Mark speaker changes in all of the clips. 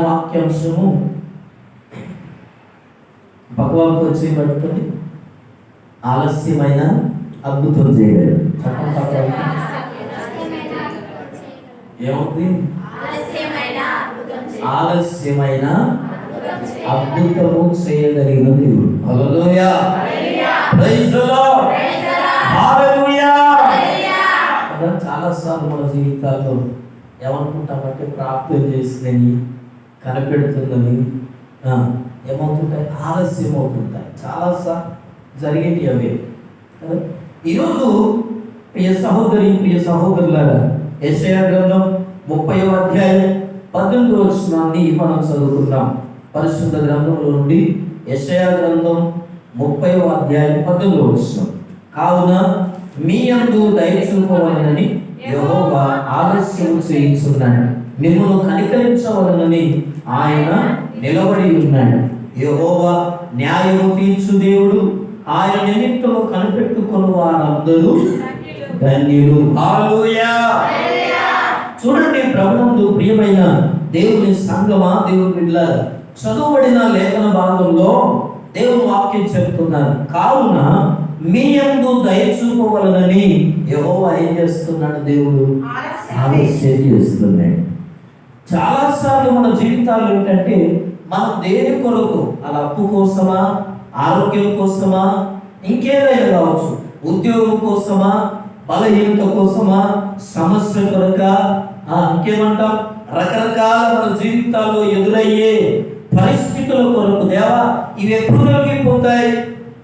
Speaker 1: వాక్యాంశము భగవంతుడు వచ్చేబడుతుంది. ఆలస్యమైన అద్భుతం చేయలేదు. ఏమవుతుంది? ఆలస్యమైన అద్భుతము చేయగలిగిన దేవుడు. హల్లెలూయా, ప్రైజ్ ది లార్డ్, హల్లెలూయా. చాలా సార్లు మన జీవితాల్లో ఏమనుకుంటామంటే ప్రార్థన చేసిందని, కనిపెడుతుందని ఏమవుతుంటాయి? ఆలస్యం అవుతుంటాయి. చాలాసార్లు జరిగేవి అవే. ఈరోజు ప్రియ సహోదరి, ప్రియ సహోదరులారా, యెషయా గ్రంథం 30వ అధ్యాయం 18వ వచనాన్ని మనం చదువుకున్నాం. పరిశుద్ధ గ్రంథంలో నుండి యెషయా గ్రంథం 30వ అధ్యాయం 18వ వచనం. కావున మీ యందు దయ చూపవలెనని యెహోవా ఆలస్యం చేయుచున్నాడు, మిమ్మల్ని కనికరించవలెనని ఆయన నిలబడి ఉన్నాడు. యెహోవా న్యాయము తీర్చు దేవుడు, ఆయన నిమిత్తము కనిపెట్టుకుని వారందరూ ధన్యులు. హల్లెలూయా. చూడండి, ప్రభువునందు ప్రియమైన దేవుని సంగమా, దేవుని బిడ్డలారా, చదువుబడిన లేఖన భాగంలో దేవుని వాక్యం చెప్తున్నారు. కావున మీ యందు దయ చూపవలెనని యెహోవా ఏం చేస్తున్నాడు? దేవుడు ఆలస్యం చేస్తున్నాడు. చాలాసార్లు మన జీవితాలు ఏంటంటే, మనం దేని కొరకు, అలా అప్పు కోసమా, ఆరోగ్యం కోసమా, ఇంకేదైనా కావచ్చు, ఉద్యోగం కోసమా, బలహీనత కోసమా, సమస్య కొరక, ఇంకేమంటాం, రకరకాల మన జీవితాల్లో ఎదురయ్యే పరిస్థితుల కొరకు, దేవా ఇవి ఎప్పుడు తొలగిపోతాయి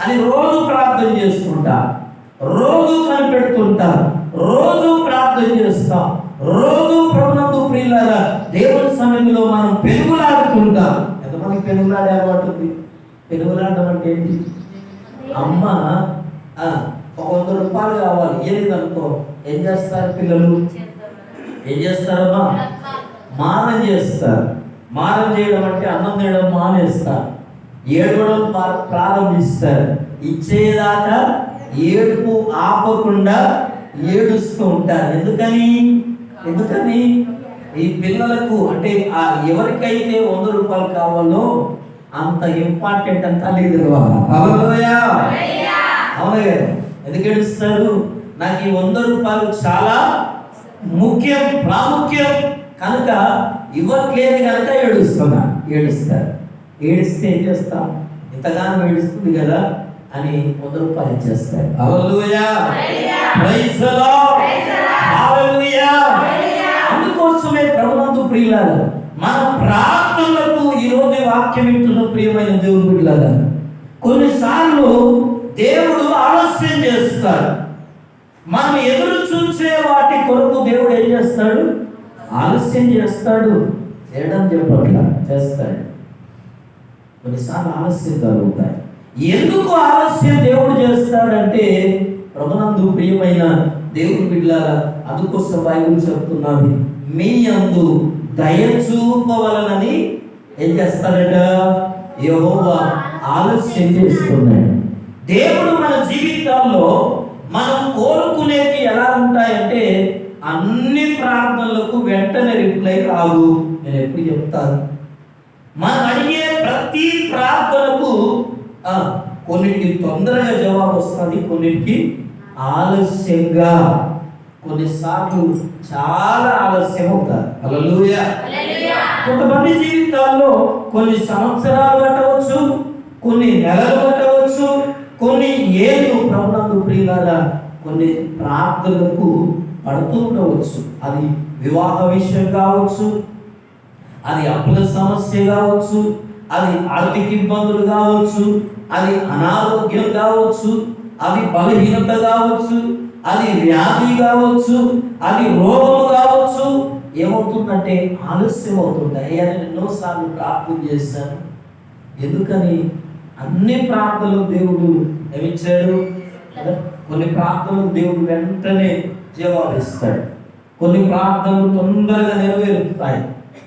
Speaker 1: అని రోజు ప్రార్థన చేస్తుంటా, రోజు కనిపెడుతుంటా, రోజు ప్రార్థన చేస్తాం, రోజు ప్రభువునందు ప్రియులారా దేవుని సన్నిధిలో మనం పెనుగులాడుతుంటాం. ఎంతమందికి పెనుగులాడే అలవాటు ఉంది? పెనుగులాడడం అంటే ఏంటి? అమ్మ ఒక 100 రూపాయలు కావాలి, ఏది అనుకో, ఏం చేస్తారు పిల్లలు? ఏం చేస్తారమ్మా? మారం చేస్తారు. మారం చేయడం అంటే అన్నం తినడం మానేస్తారు, ఏడవడం ప్రారంభిస్తారు. ఇచ్చేదాకా ఏడుపు ఆపకుండా ఏడుస్తూ ఉంటారు. ఎందుకని ఈ పిల్లలకు అంటే ఎవరికైతే 100 రూపాయలు కావాలో అంత ఇంపార్టెంట్ అంతా లేదు. హల్లెలూయా, అవును కదా? ఎందుకు ఏడుస్తారు? నాకు ఈ 100 రూపాయలు చాలా ముఖ్యం, ప్రాముఖ్యం కనుక ఇవ్వట్లేదు కనుక ఏడుస్తారు. ఏడిస్తే ఏం చేస్తాం? ఇంతగానో ఏడుస్తుంది కదా అని 100 రూపాయలు ఇచ్చేస్తారు. హల్లెలూయా, ప్రైజ్ ది లార్డ్, హల్లెలూయా. అందుకోసమే ప్రభువునందు ప్రియులారా, మన ప్రార్థనలకు ఈరోజు వాక్యం వింటున్న ప్రియమైన దేవుని బిడ్డలారా, కొన్నిసార్లు దేవుడు ఆలస్యం చేస్తాడు. మనం ఎదురు చూసే వాటి కొరకు దేవుడు ఏం చేస్తాడు? ఆలస్యం చేస్తాడు. చేయడం చెప్పట్లా, చేస్తాడు. కొన్నిసార్లు ఆలస్యం కలుగుతాయి. ఎందుకు ఆలస్యం దేవుడు చేస్తాడంటే, ప్రభువునందు ప్రియమైన దేవుని బిడ్డలారా, అందుకోసం బైబిల్ చెప్తున్నది, మీ యందు దయ చూపవలనని ఏం చేస్తాడట? యెహోవా ఆలస్యం చేస్తున్నాడు. దేవుడు మన జీవితాల్లో మనం కోరుకునేవి ఎలా ఉంటాయంటే, అన్ని ప్రార్థనలకు వెంటనే రిప్లై రాదు. నేను ఎప్పుడు చెప్తాను, మనం అడిగే ప్రతి ప్రార్థనకు కొన్నిటికి తొందరగా జవాబు వస్తుంది, కొన్నిటికి ఆలస్యంగా, కొన్నిసార్లు చాలా ఆలస్యం అవుతారు. హల్లెలూయా. కొంతమంది జీవితాల్లో కొన్ని సంవత్సరాలు పట్టవచ్చు, కొన్ని నెలలు పట్టవచ్చు, కొన్ని ఏళ్ళు ప్రభువునందు ప్రియులారా కొన్ని ప్రార్థనలకు పడుతూ ఉండవచ్చు. అది వివాహ విషయం కావచ్చు, అది అప్పుల సమస్య కావచ్చు, అది ఆర్థిక ఇబ్బందులు కావచ్చు, అది అనారోగ్యం కావచ్చు, అది బలహీనత కావచ్చు, అది వ్యాధి కావచ్చు, అది రోగం కావచ్చు. ఏమవుతుందంటే ఆలస్యం అవుతుంది. అయ్యా నేను ఎన్నోసార్లు ప్రార్థన చేశాను, ఎందుకని అన్ని ప్రార్థనలు దేవుడు ఏమిచ్చాడు? కొన్ని ప్రార్థనలు దేవుడు వెంటనే జవాబిస్తాడు, కొన్ని ప్రార్థనలు తొందరగా నెరవేరుతాయి,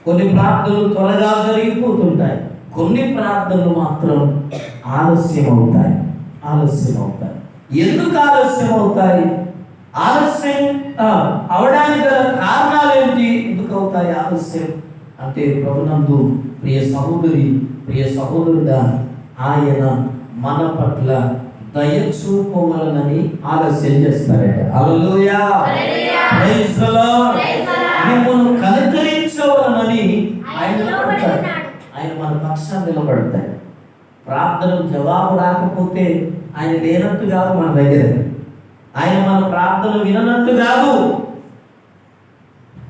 Speaker 1: కొన్ని ప్రార్థనలు త్వరగా జరిగిపోతుంటాయి, కొన్ని ప్రార్థనలు మాత్రం ఆలస్యం అవుతాయి. ఎందుకు ఆలస్యం అవుతాయి? ఆలస్యం అవడానికి గల కారణాలు ఏంటి? ఎందుకు అవుతాయి ఆలస్యం? అంటే ప్రభునందు ప్రియ సహోదరి, ప్రియ సహోదరుడా, ఆయన మన పట్ల దయ చూపవలనని ఆలస్యం చేస్తారట. హల్లెలూయా, ప్రైజ్ ది లార్డ్. మిమ్మల్ని కనికరించవలనని ఆయన నిలబడతాడు. ఆయన మన పక్షాన్ని నిలబడతాడు. ప్రార్థనకు జవాబు రాకపోతే ఆయన లేనట్టు కాదు మన దగ్గర. ఆయన మన ప్రార్థన విననట్టు కాదు.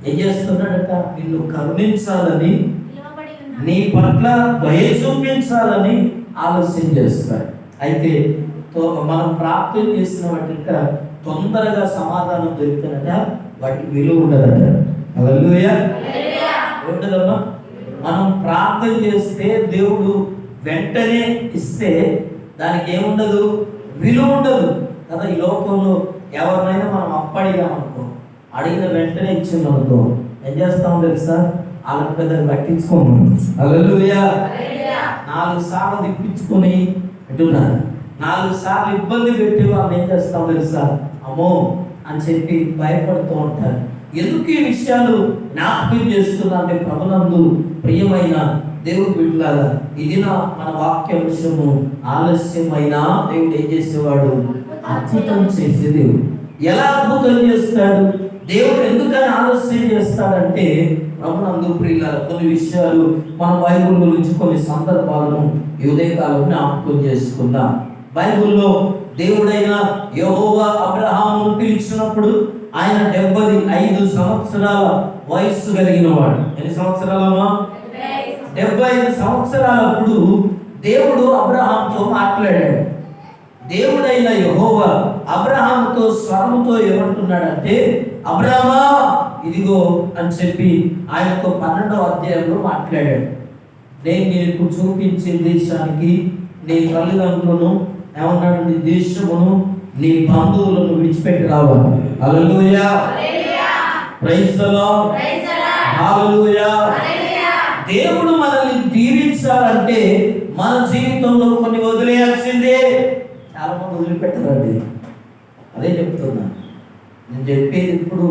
Speaker 1: ఏం చేస్తున్నాడట? నిన్ను కరుణించాలని, నీ పట్ల దయ చూపించాలని ఆలస్యం చేస్తాడు. అయితే మనం ప్రార్థన చేసిన వాటిక తొందరగా సమాధానం దొరికినట, వాటికి విలువ ఉండదట. హల్లెలూయా, ఉండదమ్మా. మనం ప్రార్థన చేస్తే దేవుడు వెంటనే ఇస్తే దానికి ఏముండదు, విలువ ఉండదు కదా. ఈ లోకంలో ఎవరినైనా మనం అప్పడిగామనుకో, అడిగిన వెంటనే ఇచ్చిందనుకో, ఏం చేస్తాం తెలుసా? వాళ్ళకి పెద్దగా పట్టించుకోము. హల్లెలూయా. 4 సార్లు తిప్పించుకొని అంటున్నారు, 4 సార్లు ఇబ్బంది పెట్టి వాళ్ళు ఏం చేస్తాం తెలుసా? అమ్మో అని చెప్పి భయపడుతూ ఉంటారు. ఎందుకు ఈ విషయాలు జ్ఞాపకం చేస్తున్నా అంటే, ప్రభునందు ప్రియమైన దేవుడు బిడ్డలారా, ఇది మన వాక్య విషయము. ఆలస్యమైనా దేవుడు ఏం చేసేవాడు? అద్భుతం చేసే దేవుడు. ఎలా అద్భుతం చేస్తాడు? దేవుడు ఎందుకని ఆలస్యం చేస్తాడంటే, ప్రభునందు ప్రియులారా, కొన్ని విషయాలు మన బైబిల్ గురించి కొన్ని సందర్భాలను ఈ ఉదయకాలం జ్ఞాపకం చేసుకుందాం. బైబిల్లో దేవుడైన యెహోవా అబ్రహామును పిలిచినప్పుడు ఆయన 75 సంవత్సరాల వయస్సు కలిగిన వాడు. ఎన్ని సంవత్సరాలమ్మా? 75 సంవత్సరాలప్పుడు దేవుడు అబ్రహాంతో మాట్లాడాడు. దేవుడైన యెహోవా అబ్రహాముతో స్వరముతో ఏమంటున్నాడంటే, అబ్రహామా ఇదిగో అని చెప్పి ఆయనతో 12వ అధ్యాయంలో మాట్లాడాడు. నేను నీకు చూపించే దేశానికి నీ తల్లిదండ్రులను ఏమన్నాడు? నీ దేశమును, నీ బంధువులను విడిచిపెట్టి రావాలి. హల్లెలూయా, ప్రైజ్ ది లార్డ్, హల్లెలూయా. దేవుడు మనల్ని దీవించాలంటే మన జీవితంలో కొన్ని వదిలేయాల్సిందే. చాలా మంది వదిలిపెట్టరండి. అదే చెప్తున్నా. నేను చెప్పేది ఇప్పుడు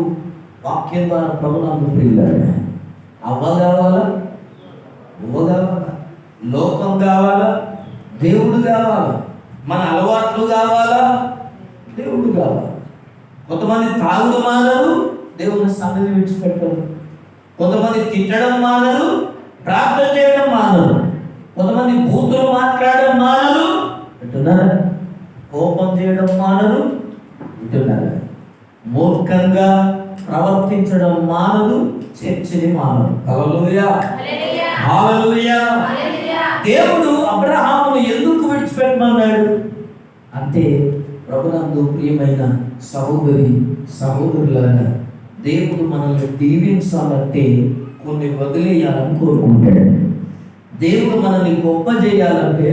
Speaker 1: వాక్యం ద్వారా ప్రభునందు ప్రియులారా, అవ్వ కావాలా, ఉవ్వ కావాలా, లోకం కావాలా, దేవుడు కావాలా, మన అలవాట్లు కావాలా, దేవుడు కావాలి. కొంతమంది తాగుడు మానరు, దేవుని సన్నిధి విడిచిపెట్టరు. కొంతమంది తిట్టడం మానరు, ప్రార్థన చేయడం మానరు. కొంతమంది బూతులు మాట్లాడడం మానరు అంటున్నారా, కోపం చేయడం మానరు అంటున్నారా, మూర్ఖంగా ప్రవర్తించడం మానరు, చర్చని మానరు. హల్లెలూయా, హల్లెలూయా. దేవుడు అబ్రహామును ఎందుకు విడిచిపెట్టమన్నాడు అంటే, ప్రభునందు ప్రియమైన సహోదరి సహోదరులారా, దేవుడు మనల్ని దీవించాలంటే కొన్ని వదిలేయాలని కోరుకుంటాడు. దేవుడు మనల్ని గొప్ప చేయాలంటే,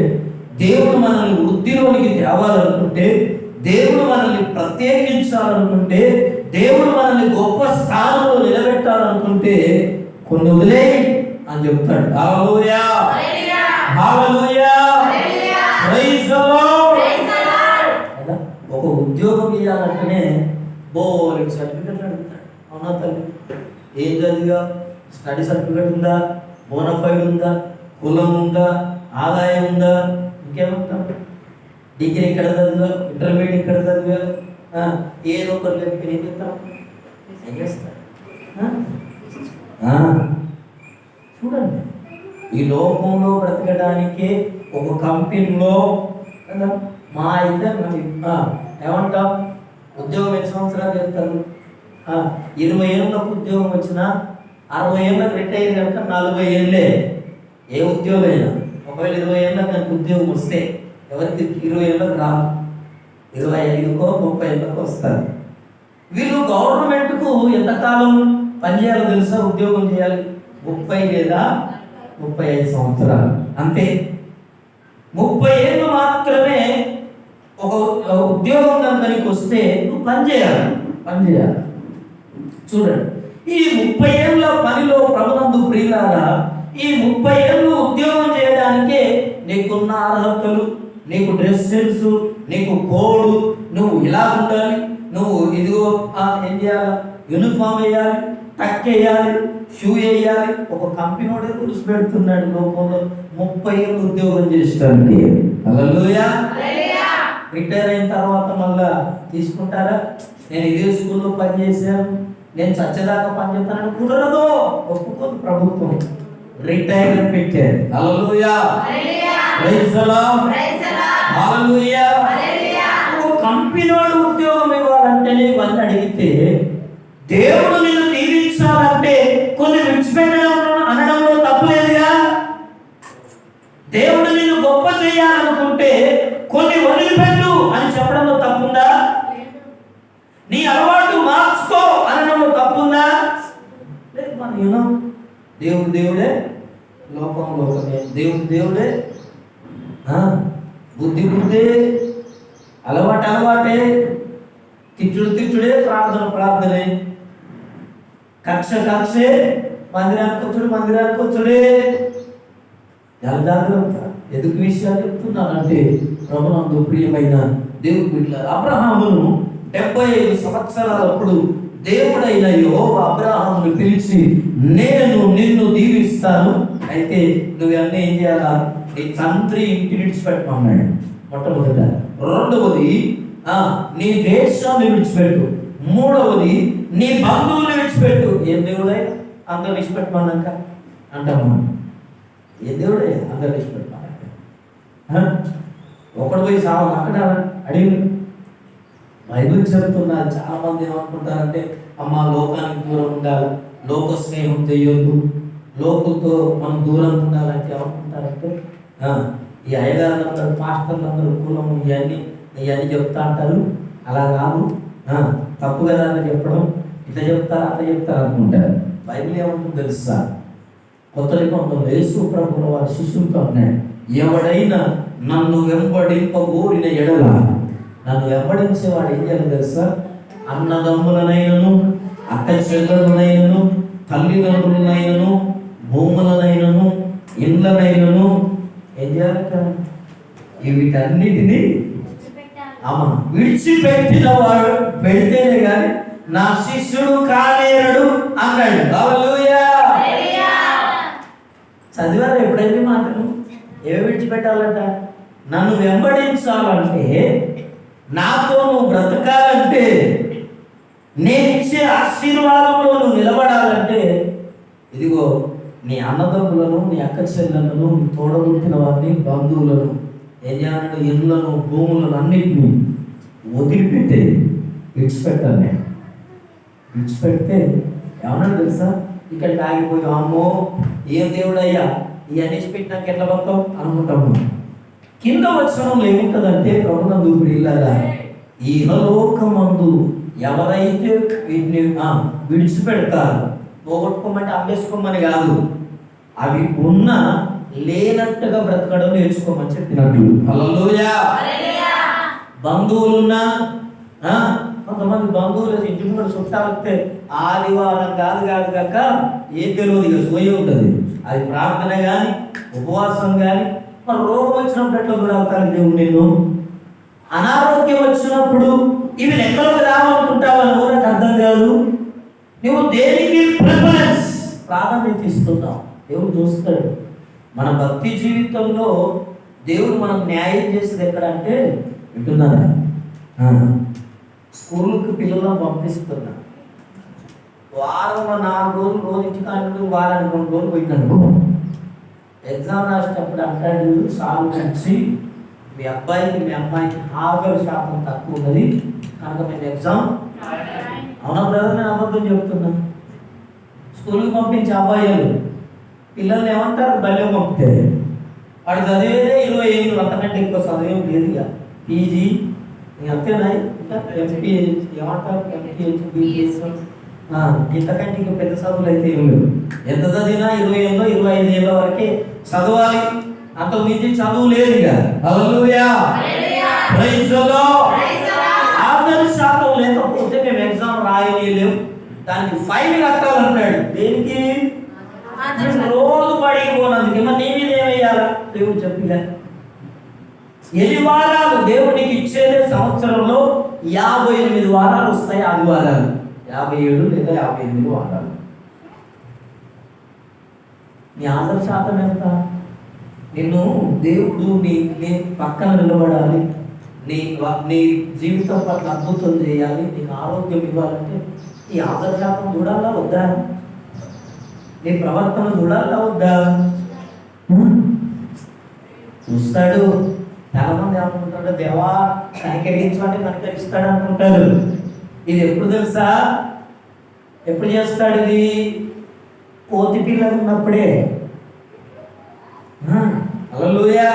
Speaker 1: దేవుడు మనల్ని వృద్ధిలోనికి తేవాలనుకుంటే, దేవుడు మనల్ని ప్రత్యేకించాలనుకుంటే, దేవుడు మనల్ని గొప్ప స్థానంలో నిలబెట్టాలనుకుంటే కొన్ని వదిలేయి అని చెప్తాడు. హల్లెలూయా, హల్లెలూయా, ప్రైజ్ ది లార్డ్. ఒక ఉద్యోగం ఇవ్వాలంటేనే బోలెడు సర్టిఫికెట్లు అడుగుతాడు. అవునా తల్లి? ఏం చదివా? స్టడీ సర్టిఫికెట్ ఉందా? బోనఫైడ్ ఉందా? కులం ఉందా? ఆదాయం ఉందా? ఇంకేమంటాం? డిగ్రీ ఎక్కడ చదివా? ఇంటర్మీడియట్ ఎక్కడ చదివా? ఏదో ఒకటి లేకపోతే ఏం చేస్తాం? ఏం చేస్తాం? చూడండి, ఈ లోకంలో బ్రతకడానికే ఒక కంపెనీలో కదా మా అయితే ఏమంటాం? ఉద్యోగం ఎన్ని సంవత్సరాలు చేస్తారు? 20 ఏళ్ళకు ఉద్యోగం వచ్చినా 60 ఏళ్ళకి రిటైర్ కనుక 40 ఏళ్ళే ఏ ఉద్యోగం అయినా. ఒకవేళ 20 ఏళ్ళకి కనుక ఉద్యోగం వస్తే ఎవరికి 20 ఏళ్ళకి రాదు, 25కో 30 ఏళ్ళకో వస్తారు. వీళ్ళు గవర్నమెంట్కు ఎంతకాలం పనిచేయాలో తెలుసా? ఉద్యోగం చేయాలి 30 లేదా 35 సంవత్సరాలు అంతే. 30 ఏళ్ళు మాత్రమే ఒక ఉద్యోగం కనుక వస్తే నువ్వు పనిచేయాలి. చూడండి, ఈ 30 ఏళ్ళ పనిలో ప్రభునందు ప్రియులారా, ఈ 30 ఏళ్ళు ఉద్యోగం చేయడానికే నీకున్న అర్హతలు, నీకు డ్రెస్ సెన్స్, నీకు కోడ్, నువ్వు ఇలా ఉండాలి, నువ్వు ఇదిగో ఏం చేయాలి, యూనిఫామ్ వేయాలి, టక్ వేయాలి, షూ వేయాలి. ఒక కంపెనీ వాడే రూల్స్ పెడుతున్నాడు లోకంలో 30 ఏళ్ళు ఉద్యోగం చేస్తానికి. హల్లెలూయా. రిటైర్ అయిన తర్వాత మళ్ళా తీసుకుంటారా? నేను ఇదే స్కూల్లో పనిచేశాను, నేను చచ్చేదాకా పనిచేస్తానని కుదరదు, ఒప్పుకోదు ప్రభుత్వం. రిటైర్ పెట్టారు. Hallelujah. Praise the lord. Hallelujah. ఒక కంపెనీ వాడు ఉద్యోగం ఇవ్వాలంటే ఇవన్నీ అడిగితే, దేవుడు నిన్ను దీవించాలంటే కొన్ని విడిచిపెట్టడం అనడంలో తప్పులేదుగా. దేవుడు నిన్ను గొప్ప చేయాలనుకుంటే కొన్ని వదిలిపెట్టు అని చెప్పడంలో తప్పుందా? నీ అలవాటు మార్చుకో అనడంలో తప్పుందా? లేదు. మనం దేవుడు దేవుడే, లోకం లోకమే. దేవుడు దేవుడే, బుద్ధి బుద్ధే, అలవాటు అలవాటే, తిట్టుడు తిట్టుడే, ప్రార్థన ప్రార్థనే, కక్ష కక్షే, మందిరానికి వచ్చుడే. జాగ్రత్త. ఎందుకు విషయాలు చెప్తున్నానంటే, ప్రభునందు ప్రియమైన దేవుడి బిడ్డలారా, అబ్రహామును 75 సంవత్సరాలప్పుడు దేవుడైన యెహోవా అబ్రహామును పిలిచి, నేను నిన్ను దీవిస్తాను, అయితే నువ్వన్నీ ఏం చేయాలా? నీ తండ్రి ఇంటిని విడిచిపెట్టమన్నాడు మొట్టమొదట. రెండవది నీ దేశాన్ని విడిచిపెట్టు. మూడవది నీ బంధువుల్ని విడిచిపెట్టు. ఏం దేవుడే అందరు విడిచిపెట్టమన్నాక అంటామా? ఏ దేవుడే అందరు విడిచిపెట్టమన్నాక? ఒకడు పోయి సాగు అక్కడ అడిగి బైబిల్ చెప్తున్నారు. చాలా మంది ఏమనుకుంటారంటే, అమ్మ లోకానికి దూరం ఉండాలి, లోక స్నేహం చేయొద్దు, లోకులతో మనం దూరంగా ఉండాలంటే ఏమనుకుంటారంటే, ఈ అయ్యగారులందరూ పాస్టర్లందరూ కులము ఇవన్నీ చెప్తా అంటారు. అలా కాదు, తప్పు కదా అని చెప్పడం, ఇట్లా చెప్తారు అట్లా చెప్తారు అనుకుంటారు. బైబిల్ ఏమంటుంది తెలుసా? కొత్త నిబంధనలో యేసు ప్రభువు వారి శిష్యులతో అన్నాడు, ఎవడైనా నన్ను వెంబడింపగోరిన ఎడల, నన్ను వెంబడించేవాడు ఏం చేయాలి తెలుసా? అన్నదమ్ములనైనను, అక్క చెల్లెలనైనను, తల్లిదండ్రులనైనను, భూములనైనను, ఇండ్లనైనను ఏం చేయాలట? వీటన్నిటినీ విడిచిపెట్టిన వాడు పెడితేనే కానీ నా శిష్యుడు కానేరడు అన్నాడు. హల్లెలూయా. చదివారు ఎప్పుడైతే మాటలు? ఏమి విడిచిపెట్టాలంట? నన్ను వెంబడించాలంటే, నాతో నువ్వు బ్రతకాలంటే, నేను ఇచ్చే ఆశీర్వాదంలో నువ్వు నిలబడాలంటే, ఇదిగో నీ అన్నదమ్ములను, నీ అక్క చెల్లెలను, నీ తోడబుట్టిన వారిని, బంధువులను ఏం చేయాలంటే, ఇళ్ళను, భూములను అన్నిటినీ వదిలిపెట్టే విడిచిపెట్టాలి. నేను విడిచిపెడితే ఏమన్నా తెలుసా? ఇక్కడికి ఆగిపోయి, అమ్మో ఏం దేవుడయ్యా ఇవన్నీ పెట్టినాక ఎట్లా బతాం అనుకుంటాము. కింద వచనంలో ఏముంటుందంటే, ప్రభునందు ప్రియులారా, ఇహలోకమందు ఎవరైతే వీటిని విడిచిపెడతారు, పోగొట్టుకోమంటే అమ్మేసుకోమని కాదు, అవి ఉన్న లేనట్టుగా బ్రతకడం నేర్చుకోమని చెప్పినట్టు. హల్లెలూయా. బంధువులున్నా, కొంతమంది బంధువులు ఇంటి ముందు చుట్టాలు వస్తే ఆదివారం కాదు కాక ఏం తెలియదు, ఇక సోయ ఉంటుంది. అది ప్రార్థన కానీ ఉపవాసం కానీ, మరి రోగం వచ్చినప్పుడు ఎట్లా దొరకతాను దేవుడు? నేను అనారోగ్యం వచ్చినప్పుడు ఇవి లెక్కలోకి రావాలనుకుంటావా? నువ్వు నాకు అర్థం కాదు. నువ్వు దేనికి ప్రిఫరెన్స్ ప్రాధాన్యత ఇస్తున్నావు? దేవుడు చూస్తాడు. మన భక్తి జీవితంలో దేవుడు మనం న్యాయం చేసేది ఎక్కడంటే, వింటున్నారా? స్కూల్కి పిల్లలను పంపిస్తున్నా, వారంలో 4 రోజులు, రోజుకి కానీ వారానికి 2 రోజులు పోయినాడు. ఎగ్జామ్ రాసేటప్పుడు అంటాడు సాగు వచ్చి, మీ అమ్మాయికి 50% తక్కువ ఉన్నది కనుక మేము ఎగ్జామ్. అవునా బ్రదర్? నేను అబద్ధం చెప్తున్నా. స్కూల్కి పంపించే అబ్బాయిలు పిల్లల్ని ఏమంటారు? బల్లె పంపితే వాడు చదివేదే 20 ఏళ్ళు, అంతకంటే ఎక్కువ చదివేం లేదు. ఇక పీజీ అంతేనా? ఇంకా ఎంపీ ఏమంటారు? ఎంపీహెచ్, బీపీఎస్, ఇంతకంటే ఇంకా పెద్ద చదువులు అయితే ఏం లేవు. ఎంత చదివినా 20 ఏళ్ళు 25 ఏళ్ళ వరకే చదవాలి, అంతకు మించి చదువు లేదు. ఇక హల్లెలూయా. Praise the lord. 50% లేకపోతే మేము ఎగ్జామ్ రాయలేము, దానికి ఫైన్ కట్టాలన్నాడు. దేనికి? రోజు పడిపోనందుకు. మరి నీ మీద ఏమయ్యాలా? దేవుడు చెప్పిగా 8 వారాలు దేవుడికి ఇచ్చేదే సంవత్సరంలో 58 వారాలు వస్తాయి. ఆదివారాలు 57 లేదా 58 వారాలు. నీ హాజరు శాతం ఎంత? నిన్ను దేవుడు నీ పక్కన నిలబడాలి, నీ జీవితం పట్ల అద్భుతం చేయాలి, నీకు ఆరోగ్యం ఇవ్వాలంటే ఈ హాజరు శాతం చూడాలా వద్దా? నీ ప్రవర్తన చూడాలా వద్దా? చూస్తాడు. చాలామంది అనుకుంటాడు దేవా కనికరించాలంటే కనికరిస్తాడు అనుకుంటారు. ఇది ఎప్పుడు తెలుసా? ఎప్పుడు చేస్తాడు ఇది? కోతి పిల్లలు ఉన్నప్పుడే. హల్లెలూయా.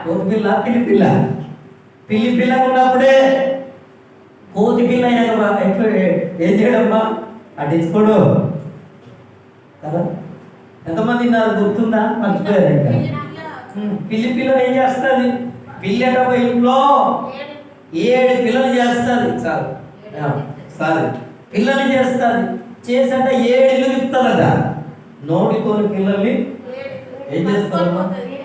Speaker 1: కోతి పిల్ల పిల్లి పిల్ల ఉన్నప్పుడే. కోతి పిల్ల అయినా ఎట్లా ఏం చేయడమ్మా? అడ్డించుకోడు కదా. ఎంతమంది ఉన్నారు గుర్తుందా? మర్చిపోయారు. ఇంకా పిల్లి పిల్లలు ఏం చేస్తుంది? పిల్లట ఇంట్లో 7 పిల్లలు చేస్తుంది. సారీ పిల్లలు చేస్తుంది. చేసట 7 ఇల్లు తిప్పుతుందట. నోటితోని పిల్లల్ని ఏం చేస్తారమ్మా?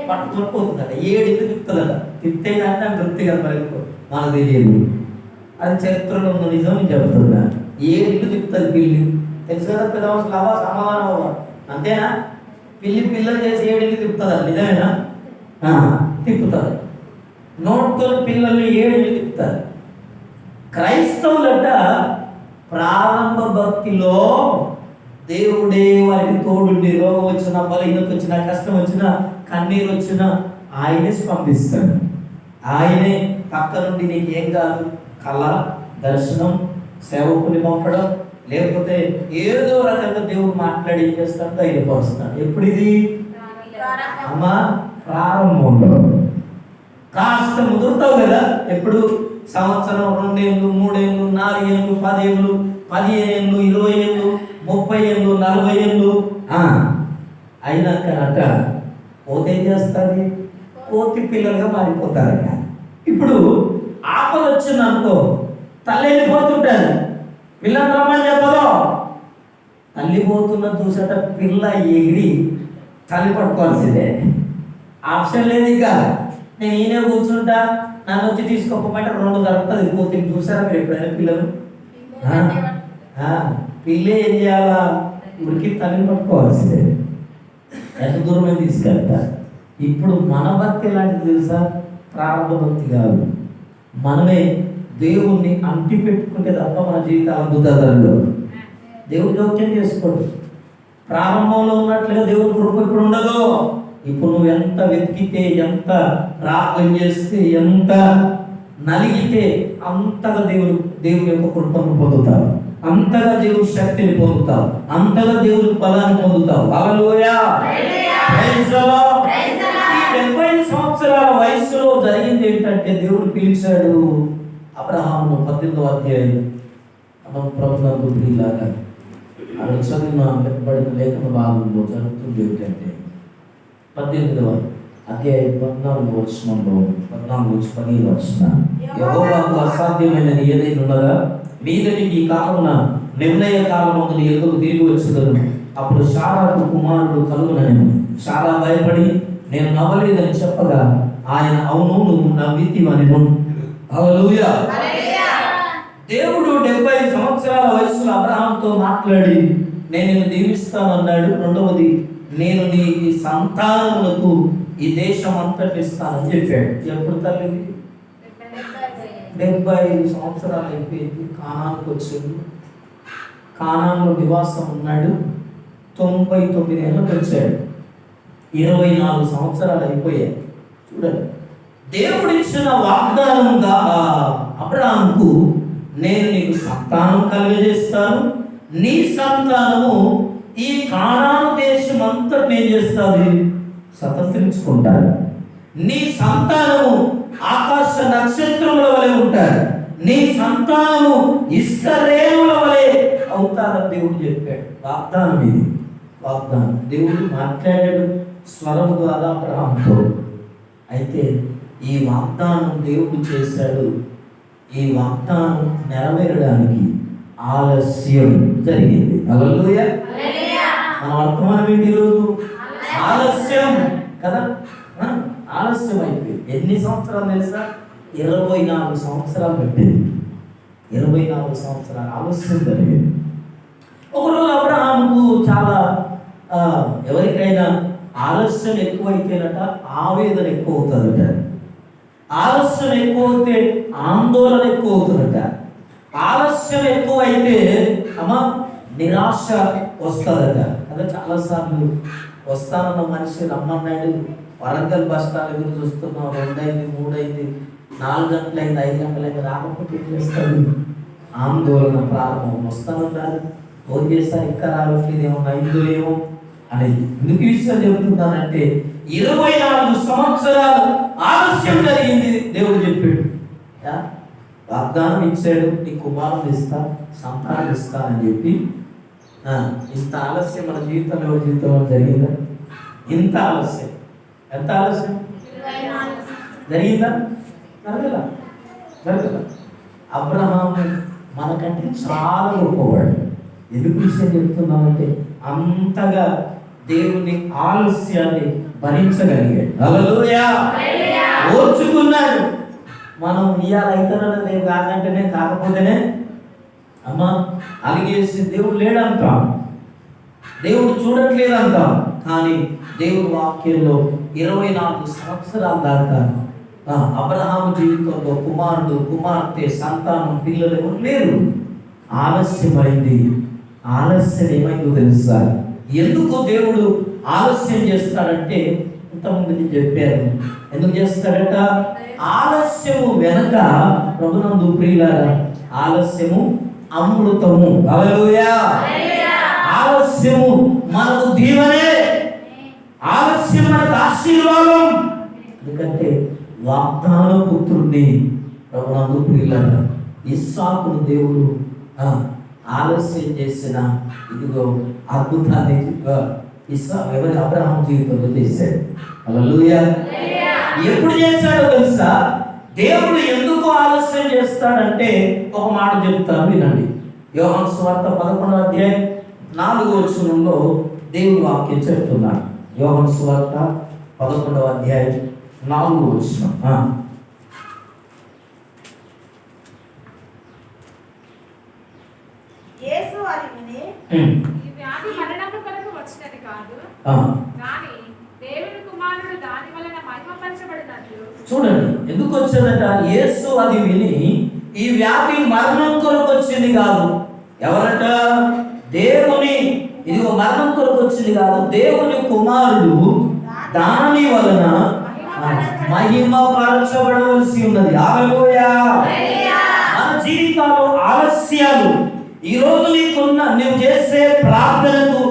Speaker 1: పట్టుకొని పోతుందట. 7 ఇల్లు తిప్పుతుందట. తిప్తే అంటే తృప్తి కదా మరి మనకు తెలియదు. అది చరిత్రలో ఉన్న నిజం నేను చెప్తున్నా. 7 ఇల్లు తిప్పుతుంది పిల్లి. తెలుసు కదా పిల్లలు లవా సమాధానం అంతేనా? పిల్లలు చేసి 7 ఇల్లు తిప్పుతుందా? నిజమేనా? తిప్పుతారు. నోటితో పిల్లల్ని 7 ఇల్లు తిప్పుతారు. క్రైస్తవులట ప్రారంభ భక్తిలో దేవుడే వారికి తోడుండి, రోగం వచ్చినా, బలహీనత వచ్చినా, కష్టం వచ్చినా, కన్నీరు వచ్చినా ఆయనే స్పందిస్తాడు. ఆయనే పక్క నుండి నీకు ఏం కాదు, కళ, దర్శనం, సేవకుని పంపడం, లేకపోతే ఏదో రకంగా దేవుడు మాట్లాడి ఏం చేస్తాడు? ధైర్యపరుస్తాడు. ఎప్పుడు ఇది? అమ్మా ప్రారంభంలో. కాస్త ముదురుతావు కదా. ఎప్పుడు? సంవత్సరం, 2 ఏళ్ళు, 3 ఏళ్ళు, 4 ఏళ్ళు, 10 ఏళ్ళు, 15 ఏళ్ళు, 20 ఏళ్ళు, 30 ఏళ్ళు, 40 ఏళ్ళు అయినాకనట కోతి ఏం చేస్తుంది? కోతి పిల్లలుగా మారిపోతారట. ఇప్పుడు ఆపద వచ్చిందనుకో, తల్లి వెళ్ళిపోతుంటారు. పిల్లలు రమ్మని చెప్పదో. తల్లి పోతున్న చూసట పిల్ల ఎగిరి తల్లి పట్టుకోవాల్సిందే. ఆప్షన్ లేదు. ఇంకా నేను ఈయనే కూర్చుంటా, నన్ను వచ్చి తీసుకోకపోతే 2 జరుగుతుంది. కోతిని చూసారా మీరు ఎప్పుడైనా? పిల్లలు పిల్లే ఏం చేయాలా? ఉరికి తల్లిని పట్టుకోవాల్సిందే. ఎంత దూరమే తీసుకెళ్తా. ఇప్పుడు మన భక్తి లాంటిది తెలుసా? ప్రారంభ భక్తి కాదు. మనమే దేవుణ్ణి అంటి పెట్టుకుంటే తప్ప మన జీవితాలు అద్భుతాలు. దేవుడు జోక్యం చేసుకోడు. ప్రారంభంలో ఉన్నట్లుగా దేవుడు కృప ఇప్పుడు ఉండదు. ఇప్పుడు నువ్వు ఎంత వెతికితే, ఎంత ప్రార్థన చేస్తే, ఎంత నలిగితే అంతగా దేవుని యొక్క కృపను పొందుతావు, అంతగా దేవుని శక్తిని పొందుతావు, అంతగా దేవుని బలాన్ని పొందుతావు. హల్లెలూయా. 75 సంవత్సరాల వయసులో జరిగింది ఏంటంటే, దేవుడు పిలిచాడు అబ్రహామును. 18వ అధ్యాయం మనం ప్రభుత్వం గురిలాగా అక్కడ చదివిన పెట్టబడిన లేఖన భాగంలో జరుగుతుంది ఏంటంటే, 18వ అధ్యాయం 14వ వచనంలో 14-15 వచనం, యెహోవాకు అసాధ్యమైనది ఏదైనా ఉన్నదా? మీదటికి ఈ కాలమున నిర్ణయ కాలమందు నీ ఎదురు తిరిగి వచ్చుదను. అప్పుడు శారాకు కుమారుడు కలుగునని శారా భయపడి నేను నవ్వలేదని చెప్పగా ఆయన అవును నువ్వు నవ్వితివనెను. హల్లెలూయా. దేవుడు 75 సంవత్సరాల వయసులో అబ్రహాంతో మాట్లాడి నేను నిన్ను దీవిస్తాను అన్నాడు. రెండవది, నేను నీ సంతానములకు ఈ దేశం అంతటి ఇస్తానని చెప్పాడు. ఎప్పుడు తల్లిది? 75 సంవత్సరాలు అయిపోయింది. కానానికి వచ్చింది. కానాన్లో నివాసం ఉన్నాడు. 99 ఏళ్ళకి వచ్చాడు. 24 సంవత్సరాలు అయిపోయాయి. చూడండి, దేవుడిచ్చిన వాగ్దానంగా అబ్రహాముకు నేను నీకు సంతానం కలుగజేస్తాను, నీ సంతానము ఈ కానాను దేశం అంతటి ఏం చేస్తుంది? స్వతంత్రించుకుంటారు. నీ సంతానము ఆకాశ నక్షత్రముల వలె ఉంటారు, నీ సంతానము ఇశ్రాయేలుల వలె అవుతారని దేవుడు చెప్పాడు. వాగ్దానం ఇది. వాగ్దానం దేవుడు మాట్లాడాడు స్వరము ద్వారా అబ్రహాముతో. అయితే ఈ వాగ్దానం దేవుడు చేశాడు. ఈ వాగ్దానం నెరవేరడానికి ఆలస్యం జరిగింది. హల్లెలూయా. మన వర్తమానం ఏంటి ఈరోజు? ఆలస్యం కదా. ఆలస్యం అయిపోయింది. ఎన్ని సంవత్సరాలు తెలుసా? 24 సంవత్సరాలు పెట్టింది. 24 సంవత్సరాలు ఆలస్యం జరిగింది. ఒకరోజు అబ్రహాముకు చాలా ఎవరికైనా ఆలస్యం ఎక్కువైతేనట ఆవేదన ఎక్కువ అవుతుందట. ఆలస్యం ఎక్కువైతే ఆందోళన ఎక్కువ అవుతుందట. ఆలస్యం ఎక్కువైతే నిరాశ వస్తుందట కదా. చాలాసార్లు వస్తానన్న మనిషి రమ్మన్నాడు, వరంగల్ బస్ స్టాండ్ ఎదురు చూస్తున్నాం, 2 అయింది, 3 అయింది, 4 గంటలైంది, 5 గంటలైంది, రాకపోతే ఏం చేస్తాడు? ఆందోళన ప్రారంభం. వస్తానన్నారు, ఫోన్ చేస్తారు, ఇంకా రావట్లేదు, ఏమన్నా అయిందో ఏమో అనేది. ఎందుకు ఈ విషయం చెబుతున్నానంటే 24 సంవత్సరాలు ఆలస్యం జరిగింది. దేవుడు చెప్పాడు, వాగ్దానం ఇచ్చాడు, నీ కుమారుని ఇస్తా, సంతానం ఇస్తానని చెప్పి. ఇంత ఆలస్యం మన జీవితంలో, ఎవరి జీవితంలో జరిగిందా? ఇంత ఆలస్యం. ఎంత ఆలస్యం జరిగిందా? జరగదా? అబ్రహాము మనకంటే చాలా గొప్పవాడు. ఎందుకు విషయం చెప్తున్నామంటే అంతగా దేవుని ఆలస్యాన్ని భరించగలిగాడు. హల్లెలూయా! ఓర్చుకున్నాడు. మనం ఇవాళ అవుతానన్నది కాదంటేనే, కాకపోతేనే అలిగేసి దేవుడు లేడంటాం, దేవుడు చూడట్లేదంటాం. కానీ దేవుడు వాక్యంలో 24 సంవత్సరాల దాకా అబ్రహాము జీవితంలో కుమారుడు, కుమార్తె, సంతానం, పిల్లలు ఎవరు లేరు. ఆలస్యమైంది. ఆలస్యం ఏమైందో తెలుసా? ఎందుకు దేవుడు ఆలస్యం చేస్తాడంటే, ఇంతకుముందు నేను చెప్పాను ఎందుకు చేస్తాడట. ఆలస్యము వెనక ప్రభునందు ప్రియులారా, ఆలస్యము అమృతము. హల్లెలూయా! ఆలస్యము మనకు దీవెనే, ఆలస్యం మనకు ఆశీర్వాదం. ఎందుకంటే వాగ్దాన పుత్రుడిని ప్రభునందు ప్రియులారా, ఇస్సాకును దేవుడు ఆలస్యం చేసిన ఇదిగో అద్భుతాన్ని ఎవరి అబ్రహాము జీవితంలో చేశాడు. హల్లెలూయా! ఎప్పుడు చేశాడో తెలుసా? దేవుడు ఎందుకు ఆలస్యం చేస్తాడంటే ఒక మాట చెప్తాను, వినండి. యోహాను సువార్త 11వ అధ్యాయం 4వ వచనంలో దేవుని వాక్యం చెప్తున్నాడు. యోహాను సువార్త 11వ అధ్యాయం 4వ వచనం.
Speaker 2: యేసు అది విని, ఈ వ్యాధి మరణము కొరకు వచ్చినది కాదు, కానీ దేవుని కుమారుడు దాని వలన మహిమపరచబడినట్లు.
Speaker 1: చూడండి ఎందుకు వచ్చేదట. యేసు అది విని, ఈ వ్యాధి మరణం కొరకు వచ్చింది కాదు. ఎవరట? దేవుని, ఇదిగో మరణం కొరకు వచ్చింది కాదు, దేవుని కుమారుడు దాని వలన మహిమపరచబడవలసి ఉన్నది. హల్లెలూయా! మన జీవితాల్లో ఆలస్యాలు, ఈ రోజు నువ్వు చేసే ప్రార్థనకు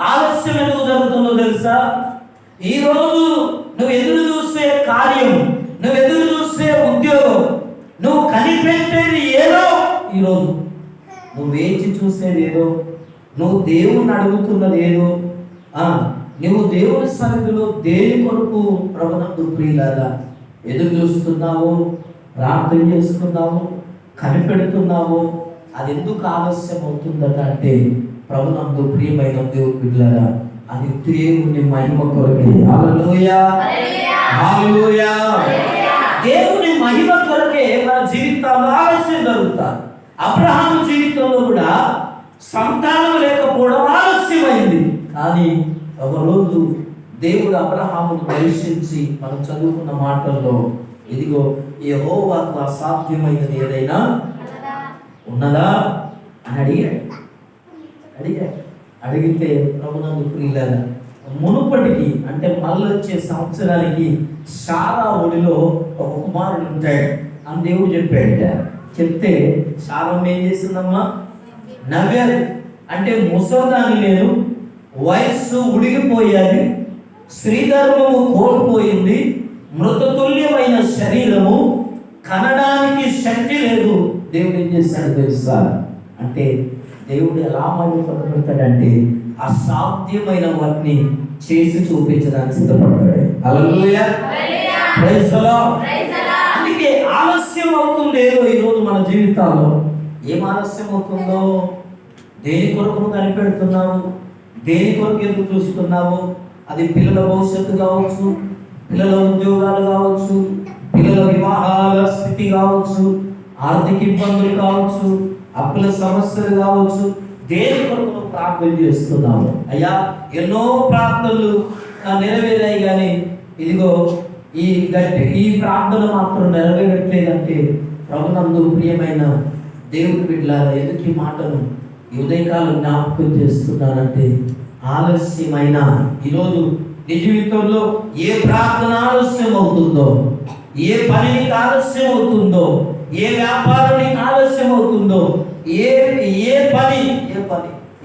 Speaker 1: ఆలస్యం ఎందుకు జరుగుతుందో తెలుసా? ఈ రోజు నువ్వు ఎదురు చూసే కార్యం, నువ్వు ఎదురు చూసే ఉద్యోగం, నువ్వు కనిపెట్టేది ఏదో, ఈరోజు నువ్వు వేచి చూసేది ఏదో, నువ్వు దేవుణ్ణి అడుగుతున్నది ఏదో, నువ్వు దేవుని సన్నిధిలో దేని కొరకు ప్రభునందు ప్రియులారా ఎదురు చూస్తున్నావు, ప్రార్థన చేస్తున్నావు, కనిపెడుతున్నావు. అది ఎందుకు ఆలస్యం అవుతుందట అంటే, ప్రభునందు ప్రియమైన దేవుని బిడ్డలారా, అది దేవుని మహిమ కొరకే. హల్లెలూయా! హల్లెలూయా! దేవుని మహిమ కొరకే మన జీవితాల్లో ఆలస్యం జరుగుతాయి. అబ్రహాము జీవితంలో కూడా సంతానం లేకపోవడం ఆలస్యమైంది. కానీ ఒకరోజు దేవుడు అబ్రహామును దర్శించి, మనం చదువుకున్న మాటల్లో, ఇదిగో యెహోవాకు అసాధ్యమైనది ఏదైనా ఉన్నదా అని అడిగితే ప్రభునందు ప్రియులారా, మునుపటికి అంటే మళ్ళీ వచ్చే సంవత్సరానికి శారా ఒడిలో ఒక కుమారుడు ఉంటాడు అని దేవుడు చెప్పాడు. చెప్తే శారమ్మ ఏం చేసిందమ్మా? నవ్వారు. అంటే ముసల్దాని లేదు, వయస్సు ఉడిగిపోయాది, స్త్రీధర్మము కోల్పోయింది, మృతతుల్యమైన శరీరము, కనడానికి శక్తి లేదు. దేవుడు ఏం చేస్తాడు తెలుసా? అంటే దేవుడు ఎలా మహిమపడతాడంటే అసాధ్యమైన వాటిని చేసి చూపించడానికి సిద్ధపడతాడు. హల్లెలూయా! Praise the lord. అందుకే ఆలస్యం అవుతుంది ఏదో ఈరోజు మన జీవితాల్లో. ఏం ఆలస్యం అవుతుందో, దేని కొరకు కనిపెడుతున్నావు, దేని కొరకు ఎదురు చూస్తున్నావు. అది పిల్లల భవిష్యత్తు కావచ్చు, పిల్లల ఉద్యోగాలు కావచ్చు, పిల్లల వివాహాల స్థితి కావచ్చు, ఆర్థిక ఇబ్బందులు కావచ్చు, అప్పుల సమస్యలు కావచ్చు. దేని కొరకు ప్రార్థన చేస్తున్నాము. అయ్యా ఎన్నో ప్రార్థనలు నెరవేరాయి, కానీ ఇదిగో ఈ ప్రార్థన మాత్రం నెరవేరట్లేదంటే ప్రభునందు ప్రియమైన దేవుని బిడ్డలారా, ఎందుకు ఈ మాటను ఈ ఉదయకాలం జ్ఞాపకం చేస్తున్నానంటే, ఆలస్యమైన ఈరోజు నీ జీవితంలో ఏ ప్రార్థన ఆలస్యం అవుతుందో, ఏ పనికి ఆలస్యం అవుతుందో, ఏ వ్యాపారానికి ఆలస్యం అవుతుందో, ఏ పని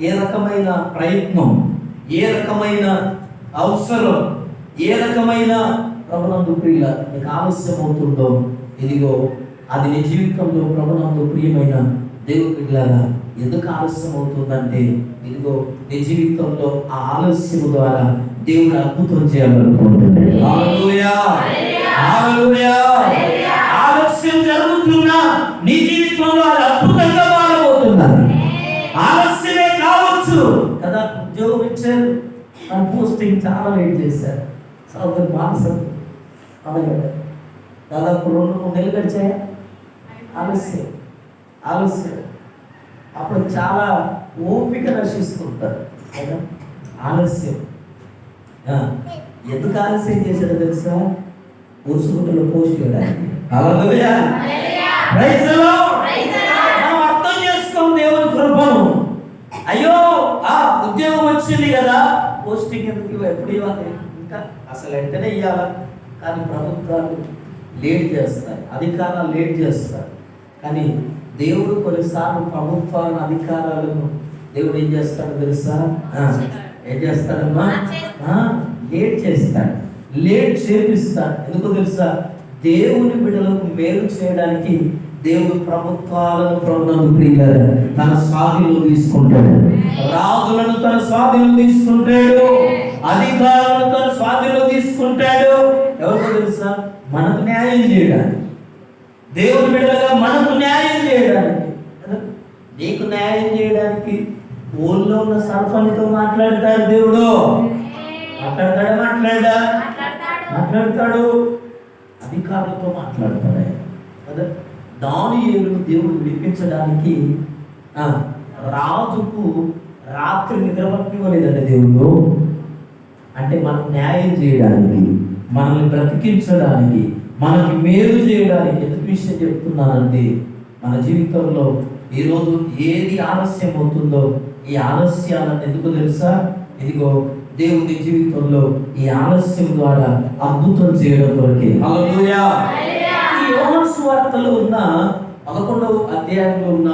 Speaker 1: ఏ రకమైన ప్రయత్నం, ఏ రకమైన అవసరం, ఏ రకమైన ప్రభునందు ప్రియుల నీకు ఆలస్యం అవుతుందో, ఇదిగో అది నీ జీవితంలో ప్రభునందు ప్రియమైన దేవుని బిడ్డలారా ఎందుకు ఆలస్యం అవుతుందంటే, ఇదిగో నీ జీవితంలో ఆ ఆలస్యం ద్వారా దేవుడు అద్భుతం చేయాలనుకుంటున్నాడు. హల్లెలూయా, హల్లెలూయా. ఆలస్యం జరుగుతున్నా నీ జీవితంలో అది అద్భుతంగా మారబోతున్నది. ఆలస్యమే కావచ్చు కదా, ఉద్యోగం ఇచ్చారు, మన పోస్టింగ్ చాలా వెయిట్ చేశారు, సౌకర్య మానసం అలాగే దాదాపు 2-3 నెలలు గడిచాయా, ఆలస్యం. అప్పుడు చాలా ఓపిక నశిస్తుంటారు కదా, ఆలస్యం. ఎందుకు ఆలస్యం చేశాడో తెలుసా? ఊరుసుకుంటలో పోస్ట్ చేయడానికి. హల్లెలూయా, ప్రైజ్ ది లార్డ్. మనం అర్థం చేసుకోం దేవుని కృపను. అయ్యో ఉద్యోగం వచ్చింది కదా, పోస్టింగ్ ఎందుకు, ఎప్పుడు ఇవ్వాలి, ఇంకా అసలు వెంటనే ఇవ్వాలా, కానీ ప్రభుత్వాలు లేట్ చేస్తాయి, అధికారాలు లేట్ చేస్తారు. కానీ దేవుడు కొన్నిసార్లు ప్రభుత్వాలను, అధికారాలను దేవుడు ఏం చేస్తాడు తెలుసా? ఏం చేస్తాడమ్మా? లేట్ చేస్తాడు, లేట్ చేపిస్తాడు. ఎందుకు తెలుసా? దేవుని బిడ్డలకు మేలు చేయడానికి దేవుడు ప్రభుత్వాలను తన స్వాధీనంలో తీసుకుంటాడు, రాజులను తన స్వాధీనంలో తీసుకుంటాడు, అధికారులను తన స్వాధీనంలో తీసుకుంటాడు. ఎవరికో తెలుసా? మనకు న్యాయం చేయడానికి, దేవుని బిడ్డలుగా మనకు న్యాయం చేయడానికి, నీకు న్యాయం చేయడానికి ఊళ్ళో ఉన్న సర్పంచ్తో మాట్లాడతాడు దేవుడు. మాట్లాడతాడు, అధికారులతో మాట్లాడతాడు కదా. దానియేలును దేవుడు విడిపించడానికి రాజుకు రాత్రి నిద్రపట్టివ్వలేదండి దేవుడు. అంటే మనం న్యాయం చేయడానికి, మనల్ని బ్రతికించడానికి, మనకి మేలు చేయడానికి. ఎందుకు విషయం చెప్తున్నానంటే, మన జీవితంలో ఈరోజు ఏది ఆలస్యం అవుతుందో, ఈ ఆలస్యాలను ఎందుకు తెలుసా? ఇదిగో దేవుని జీవితంలో ఈ ఆలస్యం ద్వారా అద్భుతం చేయడం కొరకే. హల్లెలూయా. ఈ యోహాను సువార్తలో ఉన్న 11వ అధ్యాయంలో ఉన్న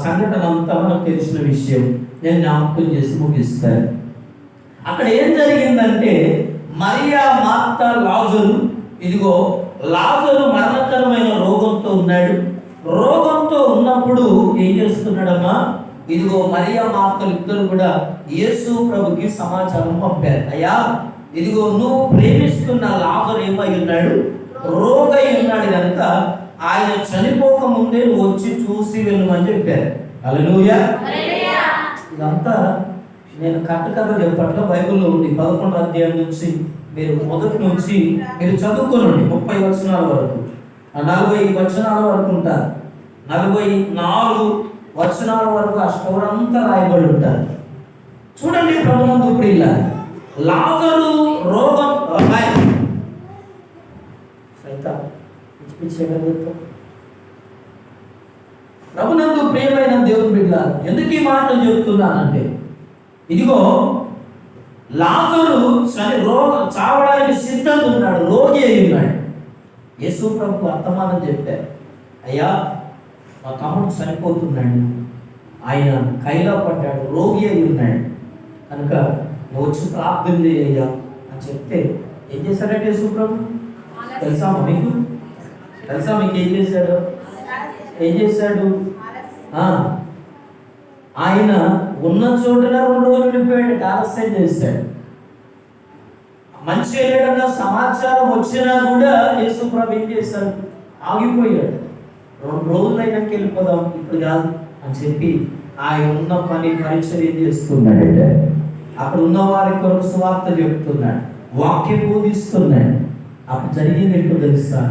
Speaker 1: సంఘటన అంతా మనకు తెలిసిన విషయం. నేను జ్ఞాపకం చేసి ముగిస్తాను. అక్కడ ఏం జరిగిందంటే, మరియా, మార్తా, లాజరు, ఇదిగో లాజరు మరణకరమైన రోగంతో ఉన్నాడు. రోగంతో ఉన్నప్పుడు ఏం చేస్తున్నాడమ్మా? ఇదిగో మరియా, మార్తలు ఇద్దరు కూడా యేసు ప్రభుకి సమాచారం పంపారు. అయ్యా, ఇదిగో నువ్వు ప్రేమిస్తున్న లాజరు ఏమై ఉన్నాడు? రోగై ఉన్నాడు కనుక ఆయన చనిపోక ముందే నువ్వు వచ్చి చూసి వెళ్ళమని చెప్పారు. హల్లెలూయా. ఇదంతా నేను కథ చెప్పట్ల, బైబిల్లో ఉంది. 11వ అధ్యాయం నుంచి మీరు మొదటి నుంచి మీరు చదువుకోనండి, 30 వచనాల వరకు, 40 వచనాల వరకు ఉంటారు. 44 వచనాల వరకు ఆ స్టోర్ అంతా రాయబడి ఉంటారు. చూడండి ప్రభునందు ప్రియుల, లాజరు రోగం ప్రభునందు ప్రియమైన దేవుని బిడ్డ, ఎందుకు ఈ మాటలు చెప్తున్నానంటే, ఇదిగో లాజరు చావడానికి సిద్ధంగా ఉన్నాడు, రోగి అయి ఉన్నాడు. యేసు ప్రభు వర్తమానం చెప్పారు. అయ్యా, మా తమ్ముడు చనిపోతున్నాడు, ఆయన కైలో పడ్డాడు, రోగి అయి ఉన్నాడు కనుక నువ్వు వచ్చి ప్రార్థన చేయ్యా అని చెప్తే ఏం చేశాడంటే యేసు ప్రభు తెలుసా మీకు? ఏం చేశాడు? ఆయన ఉన్న చోటున 2 రోజులు ఉండిపోయాడు, ఆలస్యం చేశాడు. మంచి వెళ్ళాడన్న సమాచారం వచ్చినా కూడా యేసు ప్రభు ఏం చేశాడు? ఆగిపోయాడు. 2 రోజులు అయినాక వెళ్ళిపోదాం, ఇప్పుడు కాదు అని చెప్పి ఆయన ఉన్న పని పరిచర్య చేస్తున్నాడు. అక్కడ ఉన్న వారి కొరకు సువార్త చెప్తున్నాడు, వాక్యం బోధిస్తున్నాడు. అప్పుడు జరిగింది ఏంటో తెలుసా?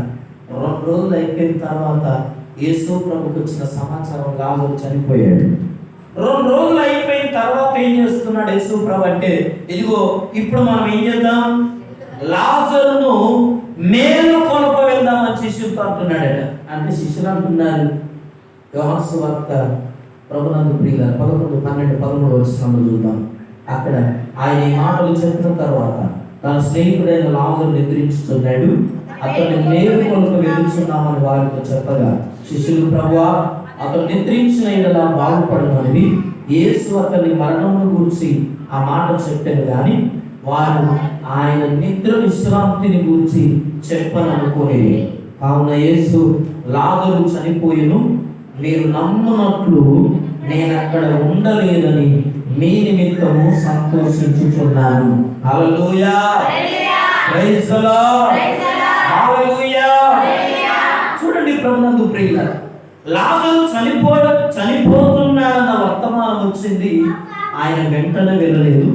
Speaker 1: 2 రోజులు అయిపోయిన తర్వాత యేసు ప్రభుకి వచ్చిన సమాచారం, లాజరు చనిపోయాడు. 2 రోజులు అయిపోయిన తర్వాత ఏం చేస్తున్నాడు యేసు ప్రభు అంటే, ఇదిగో ఇప్పుడు మనం ఏం చేద్దాం, లాజరును మేలు కొనుక వెళ్దామని శిష్యులతో అంటున్నాడట. అంటే శిష్యులు అంటున్నారు, యోహాను సువార్త ప్రభునందు ప్రియులారా 11, 12, 13 వచనంలో చూద్దాం. అక్కడ ఆయన ఈ మాటలు చెప్పిన తర్వాత తన స్నేహితుడైన లాజరు నిద్రించుతున్నాడు, అతన్ని మేలు కొనుక వెళ్తున్నామని వారితో చెప్పగా శిష్యులు, ప్రభువా అతను నిద్రించిన ఇలా బాగుపడమని యేసు అతని మరణమును గురించి ఆ మాట చెప్పారు, కానీ వారు ఆయన నిద్ర విశ్రాంతిని గురించి చెప్పననుకోని. కావున యేసు, లాజరు చనిపోయెను, మీరు నమ్మునట్లు నేను అక్కడ ఉండలేదని మీ నిమిత్తము సంతోషించుచున్నాను. హల్లెలూయా, ప్రైజ్ ది లార్డ్, హల్లెలూయా. చూడండి ప్రభునందు ప్రియులారా, లాజరు చనిపోతున్నాడన్న వర్తమానం వచ్చింది. ఆయన వెంటనే వెళ్ళలేదు,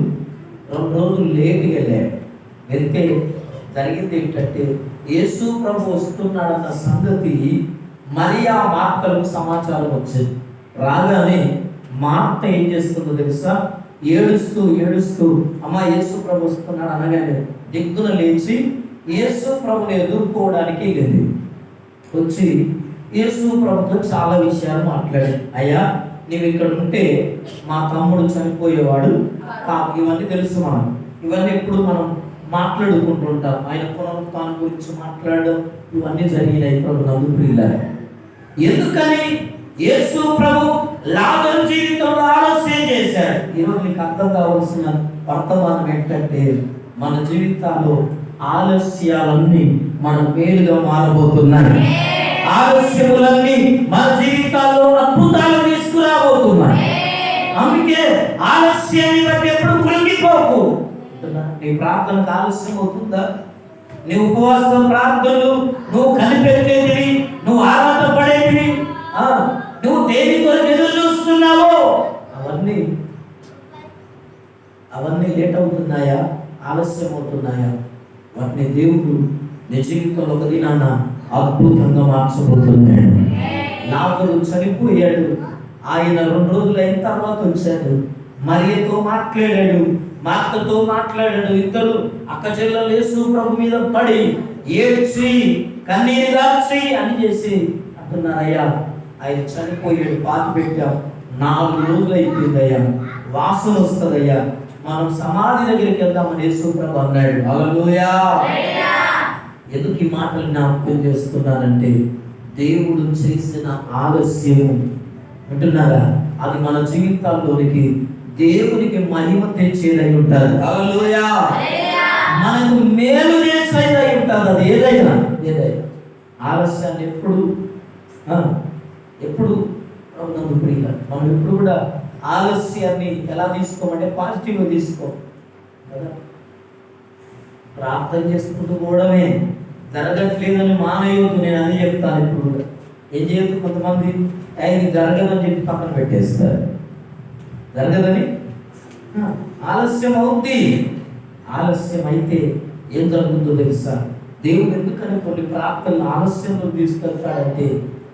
Speaker 1: 2 రోజులు లేట్గా వెళ్ళాడు. వెళ్తే జరిగింది ఏంటంటే, యేసు ప్రభు వస్తున్నాడన్న సంగతి మరియా మార్తలకు సమాచారం వచ్చింది. రాగానే మార్త ఏం చేస్తుందో తెలుసా, ఏడుస్తూ అమ్మ యేసు ప్రభు వస్తున్నాడు అనగానే దిగ్గున లేచి యేసు ప్రభుని ఎదుర్కోవడానికి వెళ్ళింది. వచ్చి యేసు ప్రభుతో చాలా విషయాలు మాట్లాడాడు. అయ్యా, నీవు ఇక్కడ ఉంటే మా తమ్ముడు చనిపోయేవాడు కాదు. ఇవన్నీ తెలుసు, ఇవన్నీ ఎప్పుడు మనం మాట్లాడుకుంటుంటాం. ఆయన పునరుత్థానం గురించి మాట్లాడడం ఇవన్నీ జరిగినాయి ప్రభునందు ప్రియులారా. ఎందుకని యేసు ప్రభు లాజరు జీవితంలో ఆలస్యం చేశాడు? ఈరోజు నీకు అర్థం కావాల్సిన వర్తమానం ఏంటంటే, మన జీవితాల్లో ఆలస్యాలన్నీ మన మేలుగా మారబోతున్నాయి. ఆలస్యములన్నీ మన జీవితాల్లో అద్భుతాలు తీసుకురాబోతున్నాయి. అందుకే ఆలస్యాన్ని బట్టి ఎప్పుడు కృంగిపోకు. నీ ప్రార్థనకు ఆలస్యం అవుతుందా? నీ ఉపవాస ప్రార్థనలు నువ్వు కనిపెట్టేది, నువ్వు ఆరాధన పడేది, నువ్వు దేని కొరకు ఎదురు చూస్తున్నావో అవన్నీ లేట్ అవుతున్నాయా, ఆలస్యం అవుతున్నాయా? వాటిని దేవుడు నీ జీవితంలో ఒక దినాన అద్భుతంగా మార్చబోతున్నాడు. లాజరు చనిపోయాడు, ఆయన 2 రోజులు అయిన తర్వాత వచ్చాడు. మరియతో మాట్లాడాడు, మార్తతో మాట్లాడాడు. ఇద్దరు అక్క చెల్లెలు యేసు ప్రభు మీద పడి ఏడ్చి కన్నీరు గార్చి అని చేసి అంటున్నారు, అయ్యా ఆయన చనిపోయాడు, పాతి పెట్టాం, 4 రోజులు అయిపోయిందయ్యా, వాసన వస్తుందయ్యా, మనం సమాధి దగ్గరికి వెళ్దామని యేసు ప్రభు అన్నాడు. హల్లెలూయా. ఎందుకు ఈ మాటలు జ్ఞాపకం చేస్తున్నానంటే, దేవుడు చేసిన ఆలస్యము అంటున్నారా, అది మన జీవితాల్లోనికి దేవునికి మహిమ తెచ్చేదై ఉంటుంది. హల్లెలూయా. మనకు మేలు చేసేదై ఉంటుంది. అది ఏదైనా ఆలస్యాన్ని ఎప్పుడు మనం ఎప్పుడు కూడా ఆలస్యాన్ని ఎలా తీసుకోమంటే పాజిటివ్గా తీసుకో కదా. ప్రార్థన చేసుకుంటూ పోవడమే జరగట్లేదని మానేయొద్దు. నేను అది చెప్తాను. ఇప్పుడు ఏం చేయొద్దు, కొంతమంది ఇది జరగదని చెప్పి పక్కన పెట్టేస్తారు. జరగదని ఆలస్యం అవుద్ది. ఆలస్యం అయితే ఏం జరుగుతుందో తెలుసా? దేవుడు ఎందుకని కొన్ని ప్రార్థనలు ఆలస్యంలో తీసుకెళ్తాడంటే,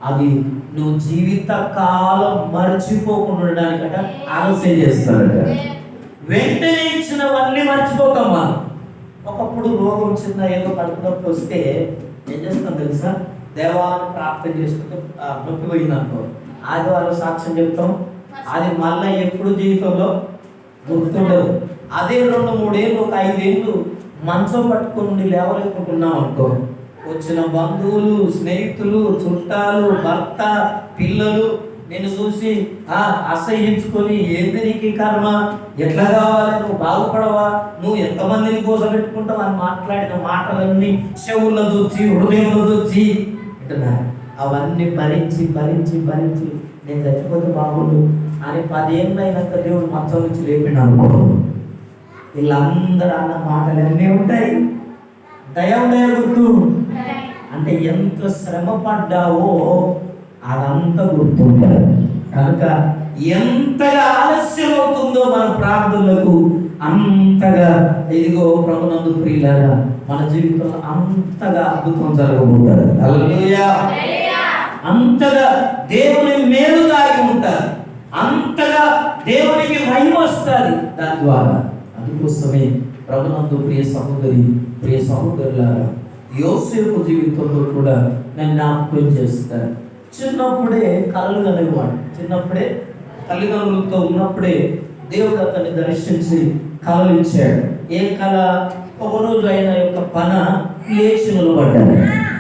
Speaker 1: అది నువ్వు జీవిత కాలం మర్చిపోకుండా ఉండడానికట ఆలస్యం చేస్తాడట. వెంటనే ఇచ్చినవన్నీ మర్చిపోతాం మనం. ఒకప్పుడు రోగం చిన్న ఏదో కడుపునొప్పి వస్తే ఏం చేస్తాం తెలుసా? దేవాన్ని ప్రార్థన చేసుకుంటే నొప్పి పోయిందనుకో, ఆదివారం సాక్ష్యం చెప్తాం, అది మళ్ళీ ఎప్పుడు జీవితంలో గుర్తుండదు. అదే 2-3 ఏళ్ళు, ఒక 5 ఏళ్ళు మంచం పట్టుకొని లేవలేకుంటున్నాం అనుకో, వచ్చిన బంధువులు, స్నేహితులు, చుట్టాలు, భర్త, పిల్లలు నిన్ను చూసి అసహ్యించుకొని, ఏంది నీకు కర్మ, ఎట్లా కావాలి, నువ్వు బాగుపడవా, నువ్వు ఎంతమందిని కోసం పెట్టుకుంటావు అని మాట్లాడిన మాటలన్నీ చెవుల్లో దూచి, హృదయంలో దూచి అంటున్నారు. అవన్నీ భరించి నేను చచ్చిపోతే బాగుండు అని 10 ఏళ్ళు అయినాక దేవుడు మంచం నుంచి లేపిన అనుకో, వీళ్ళందరూ అన్న మాటలు అన్నీ ఉంటాయి. దయ గుర్తు అంటే ఎంత శ్రమ పడ్డావో అదంతా గుర్తుంటారు. కనుక ఎంతగా ఆలస్యం అవుతుందో మన ప్రార్థనలకు, అంతగా ఇదిగో ప్రభునందు ప్రియులారా మన జీవితంలో అంతగా అద్భుతం జరగబోతారు. హల్లెలూయా. అంతగా దేవుని మేలు దాగి ఉంటారు. అంతగా దేవునికి మహిమ వస్తుంది దాని ద్వారా. అందుకోసమే ప్రభునందు ప్రియ సహోదరి, ప్రియ సహోదరులారా, యోసేపు జీవితంలో కూడా నేను జ్ఞాపకం చేస్తాను. చిన్నప్పుడే కలలు కనేవాడు. చిన్నప్పుడే తల్లిదండ్రులతో ఉన్నప్పుడే దేవుడు అతన్ని దర్శించి కలలు ఇచ్చాడు. ఏ కళ? ఒకరోజు ఆయన యొక్క పన లేచి నిలబడ్డాడు.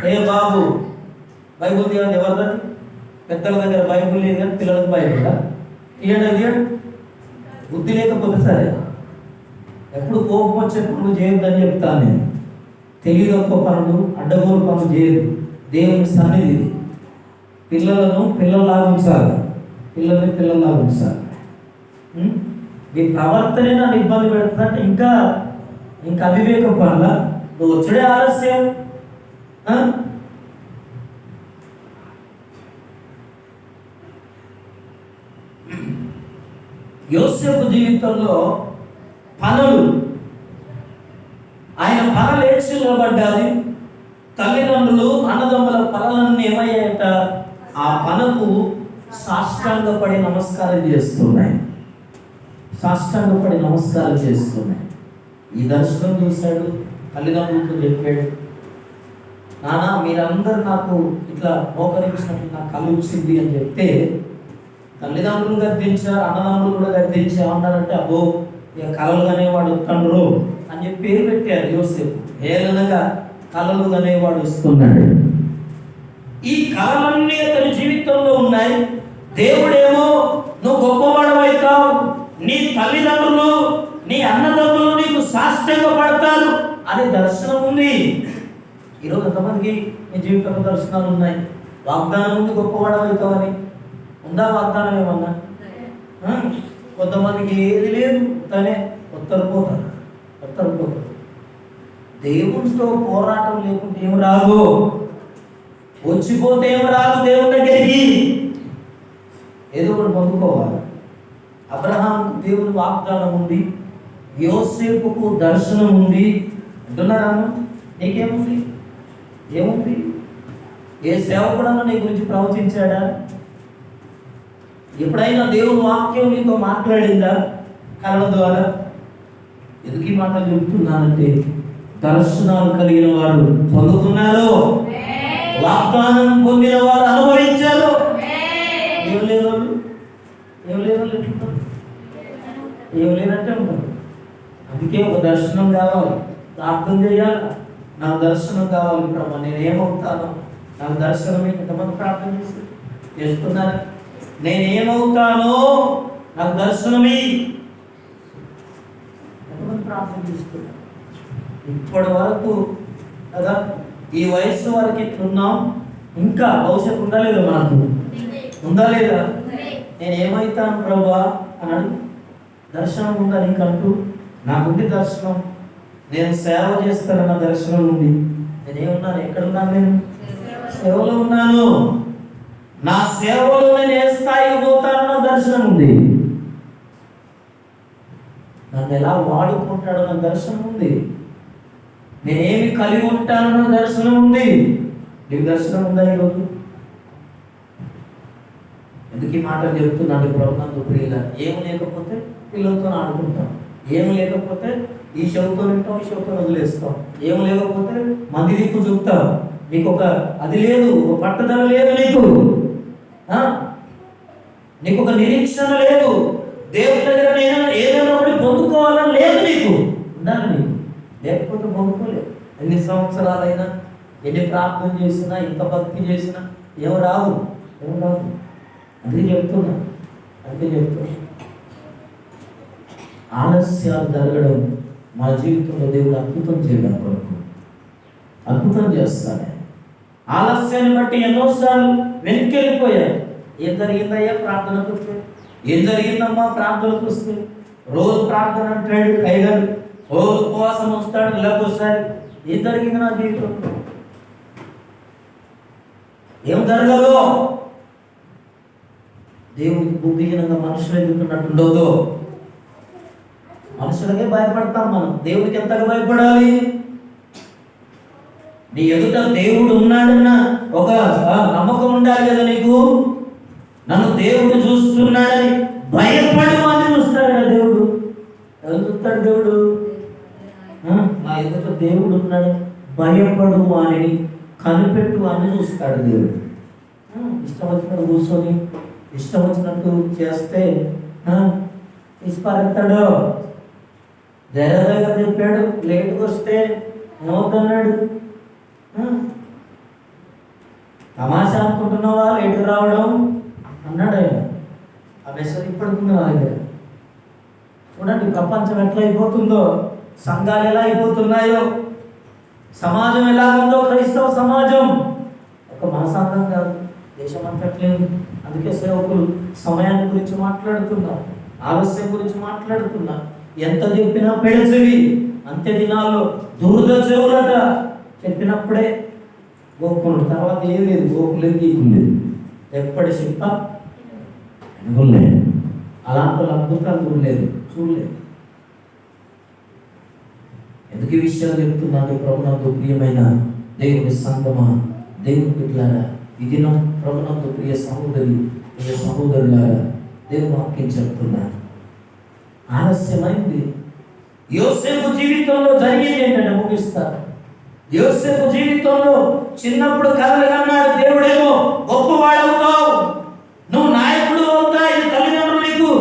Speaker 1: ఏ బాబు, బైబుల్ తీయండి. ఎవరిదని? పెద్దల దగ్గర బైబుల్ లేదు కానీ పిల్లలకు బైబుల్ తీయండి. బుద్ధి లేకపోతే సరే, ఎప్పుడు కోపం వచ్చేప్పుడు నువ్వు చేయొద్దని చెప్తాను నేను. తెలియదొక్క పనులు, అడ్డగోలు పనులు చేయదు. దేవుని సన్నిధి. పిల్లలను పిల్లల్లాగా ఉంచాలి, పిల్లల్ని పిల్లల్లాగా ఉంచాలి. మీ ప్రవర్తనే నన్ను ఇబ్బంది పెడుతుందంటే ఇంకా అవివేకం పనుల నువ్వు వచ్చుడే ఆలస్యం. యోసేపు జీవితంలో పనులు, ఆయన పన లేచి నిలబడ్డాది. తల్లిదండ్రులు అన్నదమ్ముల పనులన్నీ ఏమయ్యాయట? ఆ పనకు సాష్టాంగపడి నమస్కారం చేస్తున్నాయి. సాష్టాంగపడి నమస్కారం చేస్తున్నాయి. ఈ దర్శనం చూశాడు, తల్లిదండ్రులతో చెప్పాడు, నాన్న మీరందరూ నాకు ఇట్లా మోకరించినట్టు నాకు కళ్ళు వచ్చింది అని చెప్తే తల్లిదండ్రులు గద్దించారు, అన్నదమ్ములు కూడా గద్దించి ఏమన్నారంటే అబ్బో ఇక కళలు అనేవాడు తండ్రు అని చెప్పి పేరు పెట్టారు యోసేపు. ఏలనగా కళలు అనేవాడు వస్తున్నాడు. ఈ కళలన్నీ అతని జీవితంలో ఉన్నాయి. దేవుడేమో నువ్వు గొప్పవాడవైతావు, నీ తల్లిదండ్రులు నీ అన్నదమ్ములు నీకు సాష్టాంగ పడతారు అనే దర్శనం ఉంది. ఈరోజు ఎంతమందికి నీ జీవితంలో దర్శనాలు ఉన్నాయి? వాగ్దానం ఉంది గొప్పవాడవైతావని. ఉందా వాగ్దానం ఏమన్నా? కొంతమందికి ఏది లేదు, తనే ఉత్తరపోతారు. దేవునితో పోరాటం లేకుంటే ఏం రాదు, వచ్చిపోతే ఏం రాదు. దేవుని దగ్గరికి ఏదో ఒకటి పొందుకోవాలి. అబ్రహాంకు దేవుని వాగ్దానం ఉంది, యోసేపుకు దర్శనం ఉంది అంటున్నారా? నీకేముంది? ఏముంది? ఏ సేవకుడన్నా నీ గురించి ప్రవచించాడా? ఎప్పుడైనా దేవుని వాక్యం నీతో మాట్లాడిందా కళల ద్వారా? ఎందుకు ఈ మాటలు చెబుతున్నానంటే దర్శనాలు కలిగిన వారు పొందుతున్నారు, వాగ్దానం పొందిన వారు అనుభవించారు. ఏం లేరు ఏం లేదంటే ఉంటారు. అందుకే ఒక దర్శనం కావాలి, ప్రార్థన చేయాలి. నాకు దర్శనం కావాలి ప్రభు, నేను ఏమవుతాను, నాకు దర్శనం. ఎంతమంది ప్రార్థన చేస్తున్నారు? నేనేమవుతానో నాకు దర్శనమే. ఎంతమంది ప్రార్థన చేస్తున్నారు? ఇప్పటి వరకు కదా ఈ వయస్సు వరకు ఇట్లున్నాం, ఇంకా భవిష్యత్తు ఉందా లేదా? మనకు ఉందా లేదా? నేను ఏమవుతాను ప్రభా అన్నాడు. దర్శనం ఉందా నీకంటూ? నాకుంది దర్శనం, నేను సేవ చేస్తానన్న దర్శనం ఉంది. నేనేమున్నాను? ఎక్కడున్నాను? నేను సేవలో ఉన్నాను. నా సేవలో నేను ఏ స్థాయికి పోతానన్న దర్శనం ఉంది. నన్ను ఎలా వాడుకుంటాడన్న దర్శనం ఉంది. నేనేమి కలిగి ఉంటానన్న దర్శనం ఉంది. నీకు దర్శనం ఉందా ఈరోజు? ఎందుకు ఈ మాటలు చెప్తున్నాను ప్రభునందు ప్రియుల? ఏమి లేకపోతే పిల్లలతో ఆడుకుంటాం, ఏమి లేకపోతే ఈ షవుతో వింటాం, ఈ షవుతో వదిలేస్తాం, ఏమి లేకపోతే మంది దిక్కు చూపుతాం. నీకు ఒక అది లేదు, ఒక పట్టుదల లేదు, నీకు ఒక నిరీక్షణ లేదు. దేవుడి దగ్గర నేను ఏదైనా ఒకటి పొందుకోవాలని లేదు. నీకు ఉండాలి, నీకు లేకపోతే పొందుకోలేదు. ఎన్ని సంవత్సరాలైనా, ఎన్ని ప్రార్థన చేసినా, ఎంత భక్తి చేసినా ఏం రాదు. అదే చెప్తున్నా. ఆలస్యాలు జరగడం మా జీవితంలో దేవుడు అద్భుతం చేయడం కొరకు అద్భుతం చేస్తానే. ఆలస్యాన్ని బట్టి ఎన్నోసార్లు వెనక్కెళ్ళిపోయాయి. ఏం జరిగిందయ్యా ప్రార్థనకు వస్తే? ఏం జరిగిందమ్మా ప్రార్థనకు వస్తే? రోజు ప్రార్థన అంటాడు కైగారు, రోజు ఉపవాసం వస్తాడు, ఇలాగొస్తాడు. ఏం జరిగింది నా జీవితంలో? ఏం జరగదు? దేవుడికి బుద్ధిహీనంగా మనుషులు ఎదుగుతున్నట్టుండదు. మనుషులకే భయపడతాం మనం, దేవుడికి ఎంతగా భయపడాలి? నీ ఎదుట దేవుడు ఉన్నాడన్న ఒక నమ్మకం ఉండాలి కదా నీకు. నన్ను దేవుడు చూస్తున్నాడని భయపడు అని చూస్తాడు కదా దేవుడు. ఎవరు చూస్తాడు దేవుడు? నా ఎదుట దేవుడు ఉన్నాడు, భయపడు అని, కనిపెట్టు అని చూస్తాడు దేవుడు. ఇష్టం వచ్చినట్టు కూర్చొని ఇష్టం వచ్చినట్టు చేస్తే ఇస్పారెత్తాడు. దగ్గర చెప్పాడు, లేటుగా వస్తే ఏమవుతున్నాడు? తమాషా అనుకుంటున్నావా లేటుగా రావడం అన్నాడు ఆయన. ఆ మెసేజ్ ఇప్పటికుంది నా దగ్గర. చూడండి ప్రపంచం ఎట్లా అయిపోతుందో, సంఘాలు ఎలా అయిపోతున్నాయో, సమాజం ఎలా ఉందో. క్రైస్తవ సమాజం ఒక మన సంఘం కాదు, దేశం అంతట్లేదు. అందుకే సేవకులు సమయాన్ని గురించి మాట్లాడుతున్నారు, ఆలస్యం గురించి మాట్లాడుతున్నారు. ఎంత చెప్పినా పెడచెవి, అంత్య దినాల్లో దురద చెవులట. చెప్పినప్పుడే గోక్కున్నాడు, తర్వాత ఏం లేదు, గోకులేదు గీకులేదు. ఎప్పటి శిల్ప అలాంటి అద్భుతాలు చూడలేదు. ఎందుకు ఈ విషయాలు చెప్తున్నాను? ప్రభునందు ప్రియమైన దేవుని సంగమా, దేవుని బిడ్డలారా, ఈ దినం ప్రభునందు ప్రియ సహోదరులారా, దేవుని వాక్యం చెప్తున్నాను. ఆలస్యమైంది. యోసేపు జీవితంలో జరిగేది ఏంటంటే ముగిస్తారు. యోసేపు జీవితంలో చిన్నప్పుడు కలలు కన్నాడు. దేవుడేమో గొప్పవాడవుతావు, నువ్వు నాయకుడు అవుతావు, ఇది తల్లిదండ్రులు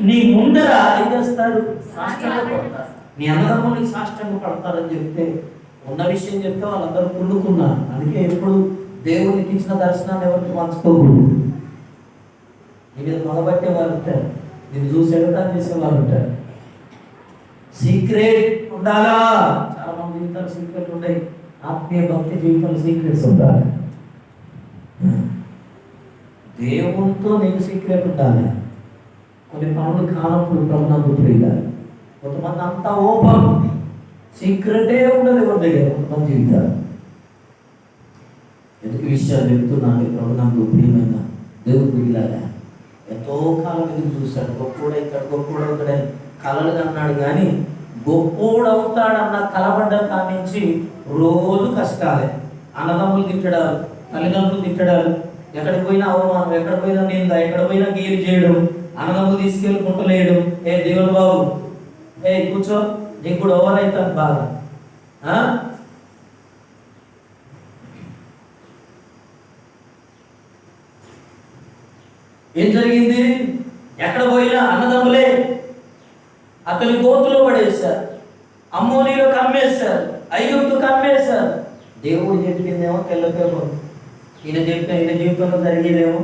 Speaker 1: నీ ముందర ఏం చేస్తారు? సాష్టంగా పడతారు. నీ అన్నదమ్ములు సాష్టంగా పడతారని చెప్తే, ఉన్న విషయం చెప్తే వాళ్ళందరూ కుళ్ళుకున్నారు. అందుకే ఎప్పుడు దేవునికి ఇచ్చిన దర్శనాన్ని ఎవరికి పంచుకోకూడదు. నీ మీద మొదబట్టే వారు ఉంటారు, నేను చూసి ఎడతాను చేసేవారు ఉంటారు. సీక్రెట్ ఉండాలా? చాలా మంది జీవితాలు సీక్రెట్ ఉంటాయి. ఆత్మీయ భక్తి జీవితంలో సీక్రెట్స్ ఉండాలి. దేవునితో నీకు సీక్రెట్ ఉండాలి. కొన్ని పనులు కానప్పుడు ప్రభునందు ప్రియులారా, కొంతమంది అంతా ఓపెన్, సీక్రెటే ఉండదు ఎవరి దగ్గర. కొంతమంది జీవితాలు ఎందుకు విషయాలు చెప్తున్నాను? ప్రభునందు ప్రియమైన దేవుని ప్రియులారా, ఎంతో కాలం ఎదురు చూశాడు. గొప్పోడవుతాడని కలలు కన్నాడు, కానీ గొప్పోడవుతాడన్న కలబడ్డ కానించి రోజు కష్టాలే. అన్నదమ్ములు తిట్టడాలు, తల్లిదండ్రులు తిట్టడాలు, ఎక్కడికి పోయినా అవమానం, ఎక్కడ పోయినా నింద, ఎక్కడ పోయినా గీలు చేయడం, అన్నదమ్ములు తీసుకెళ్ళి కుంటలేయడం. దేవుడు బాబు కూర్చో, నీకు కూడా ఓవర్ అవుతాను బాగా. ఏం జరిగింది? ఎక్కడ పోయినా అన్నదమ్ములే అతని గోతులో పడేశారు, అమ్మోనీలో కమ్మేశారు, ఐగుప్తు కమ్మేశారు. దేవుడు చెప్పిందేమో తెల్లకేమో, ఈయన జీవితంలో జరిగేదేమో.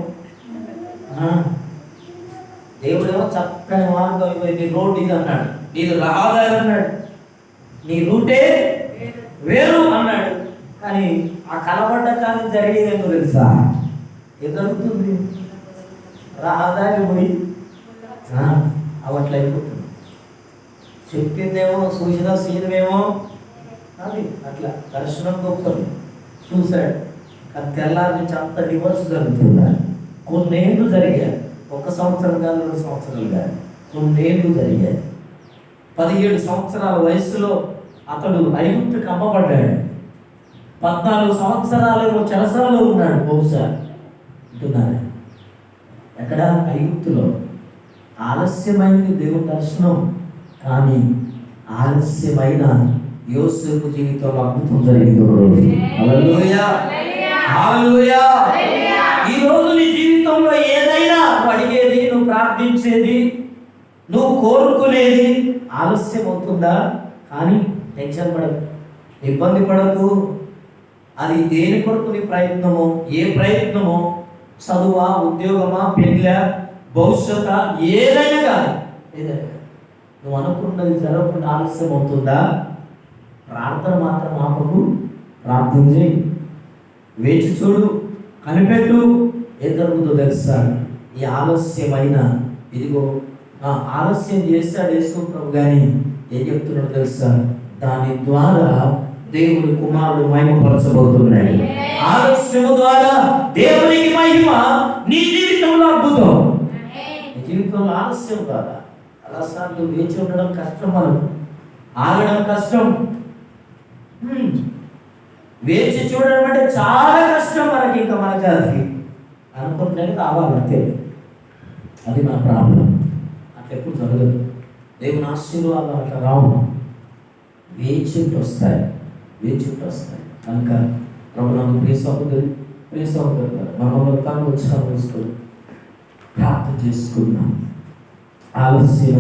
Speaker 1: దేవుడేమో చక్కని మార్గం, నీ రోడ్డు ఇది అన్నాడు, నీది రహదారి అన్నాడు, నీ రూటే వేరు అన్నాడు. కానీ ఆ కలబడ్డ కానీ జరిగేదేమో తెలుసా? ఏం జరుగుతుంది? రహదారి పోయి అవట్లా అయిపోతుంది. చెప్పిందేమో, చూసిన సీనమేమో అది అట్లా దర్శనం గొప్పది చూశాడు. కానీ తెల్లారి నుంచి అంత డివోర్స్ జరుగుతున్నాడు. కొన్నేళ్ళు జరిగాయి, 1 సంవత్సరం కాదు, 2 సంవత్సరాలు కాదు, కొన్నేళ్ళు జరిగాయి. 17 సంవత్సరాల వయసులో అతడు ఐగుప్తుకి అమ్మబడ్డాడు. 14 సంవత్సరాలు చెరసాలలో ఉన్నాడు. బహుశా అంటున్నారు ఎక్కడ? ఐగుప్తులో. ఆలస్యమైనది దేవుని దర్శనం, కానీ ఆలస్యమైన యోసేపు జీవితంలో అద్భుతం జరిగింది. హల్లెలూయా, హల్లెలూయా. ఈ రోజు నీ జీవితంలో ఏదైనా నువ్వు అడిగేది, నువ్వు ప్రార్థించేది, నువ్వు కోరుకునేది ఆలస్యం అవుతుందా? కానీ టెన్షన్ పడకు, ఇబ్బంది పడకు. అది దేని కొరకు నీ ప్రయత్నమో, ఏ ప్రయత్నమో, చదువా, ఉద్యోగమా, పెళ్ళ, భవిష్యత్, ఏదైనా కానీ ఏదైనా నువ్వు అనుకున్నది జరగకుండా ఆలస్యం అవుతుందా? ప్రార్థన మాత్రం ఆపకు, ప్రార్థన చేయి, వేచి చూడు, కనిపెట్టు. ఏం జరుగుతుందో తెలుసా? ఈ ఆలస్యమైన ఇదిగో ఆలస్యం చేస్తాడు యేసు ప్రభు, కానీ ఏం చెప్తున్నాడు తెలుసా? దాని ద్వారా దేవుని కుమారుడు మహిమపరచబోతున్నాడు. ఆలస్యము ద్వారా దేవునికి మహిమ నీ జీవితంలో అద్భుతం. నీ జీవితంలో ఆలస్యం ద్వారా చాలాసార్లు వేచి ఉండడం కష్టం, మనం ఆగడం కష్టం. వేచి చూడడం అంటే చాలా కష్టం మనకి, ఇంకా మన జాతికి అనుకుంటే రావాలి అంతే. అది మన ప్రాబ్లం. అట్లా ఎప్పుడు జరగదు. దేవుని ఆశీర్వాదాలు అట్లా రావు, వేచిట్టు వస్తాయి. కనుక ప్రభు నాకు ప్రియ సహోదరు మనలో తాను ఉత్సాహం వేసుకొని ప్రార్థన చేసుకున్నాం. ఆలస్యం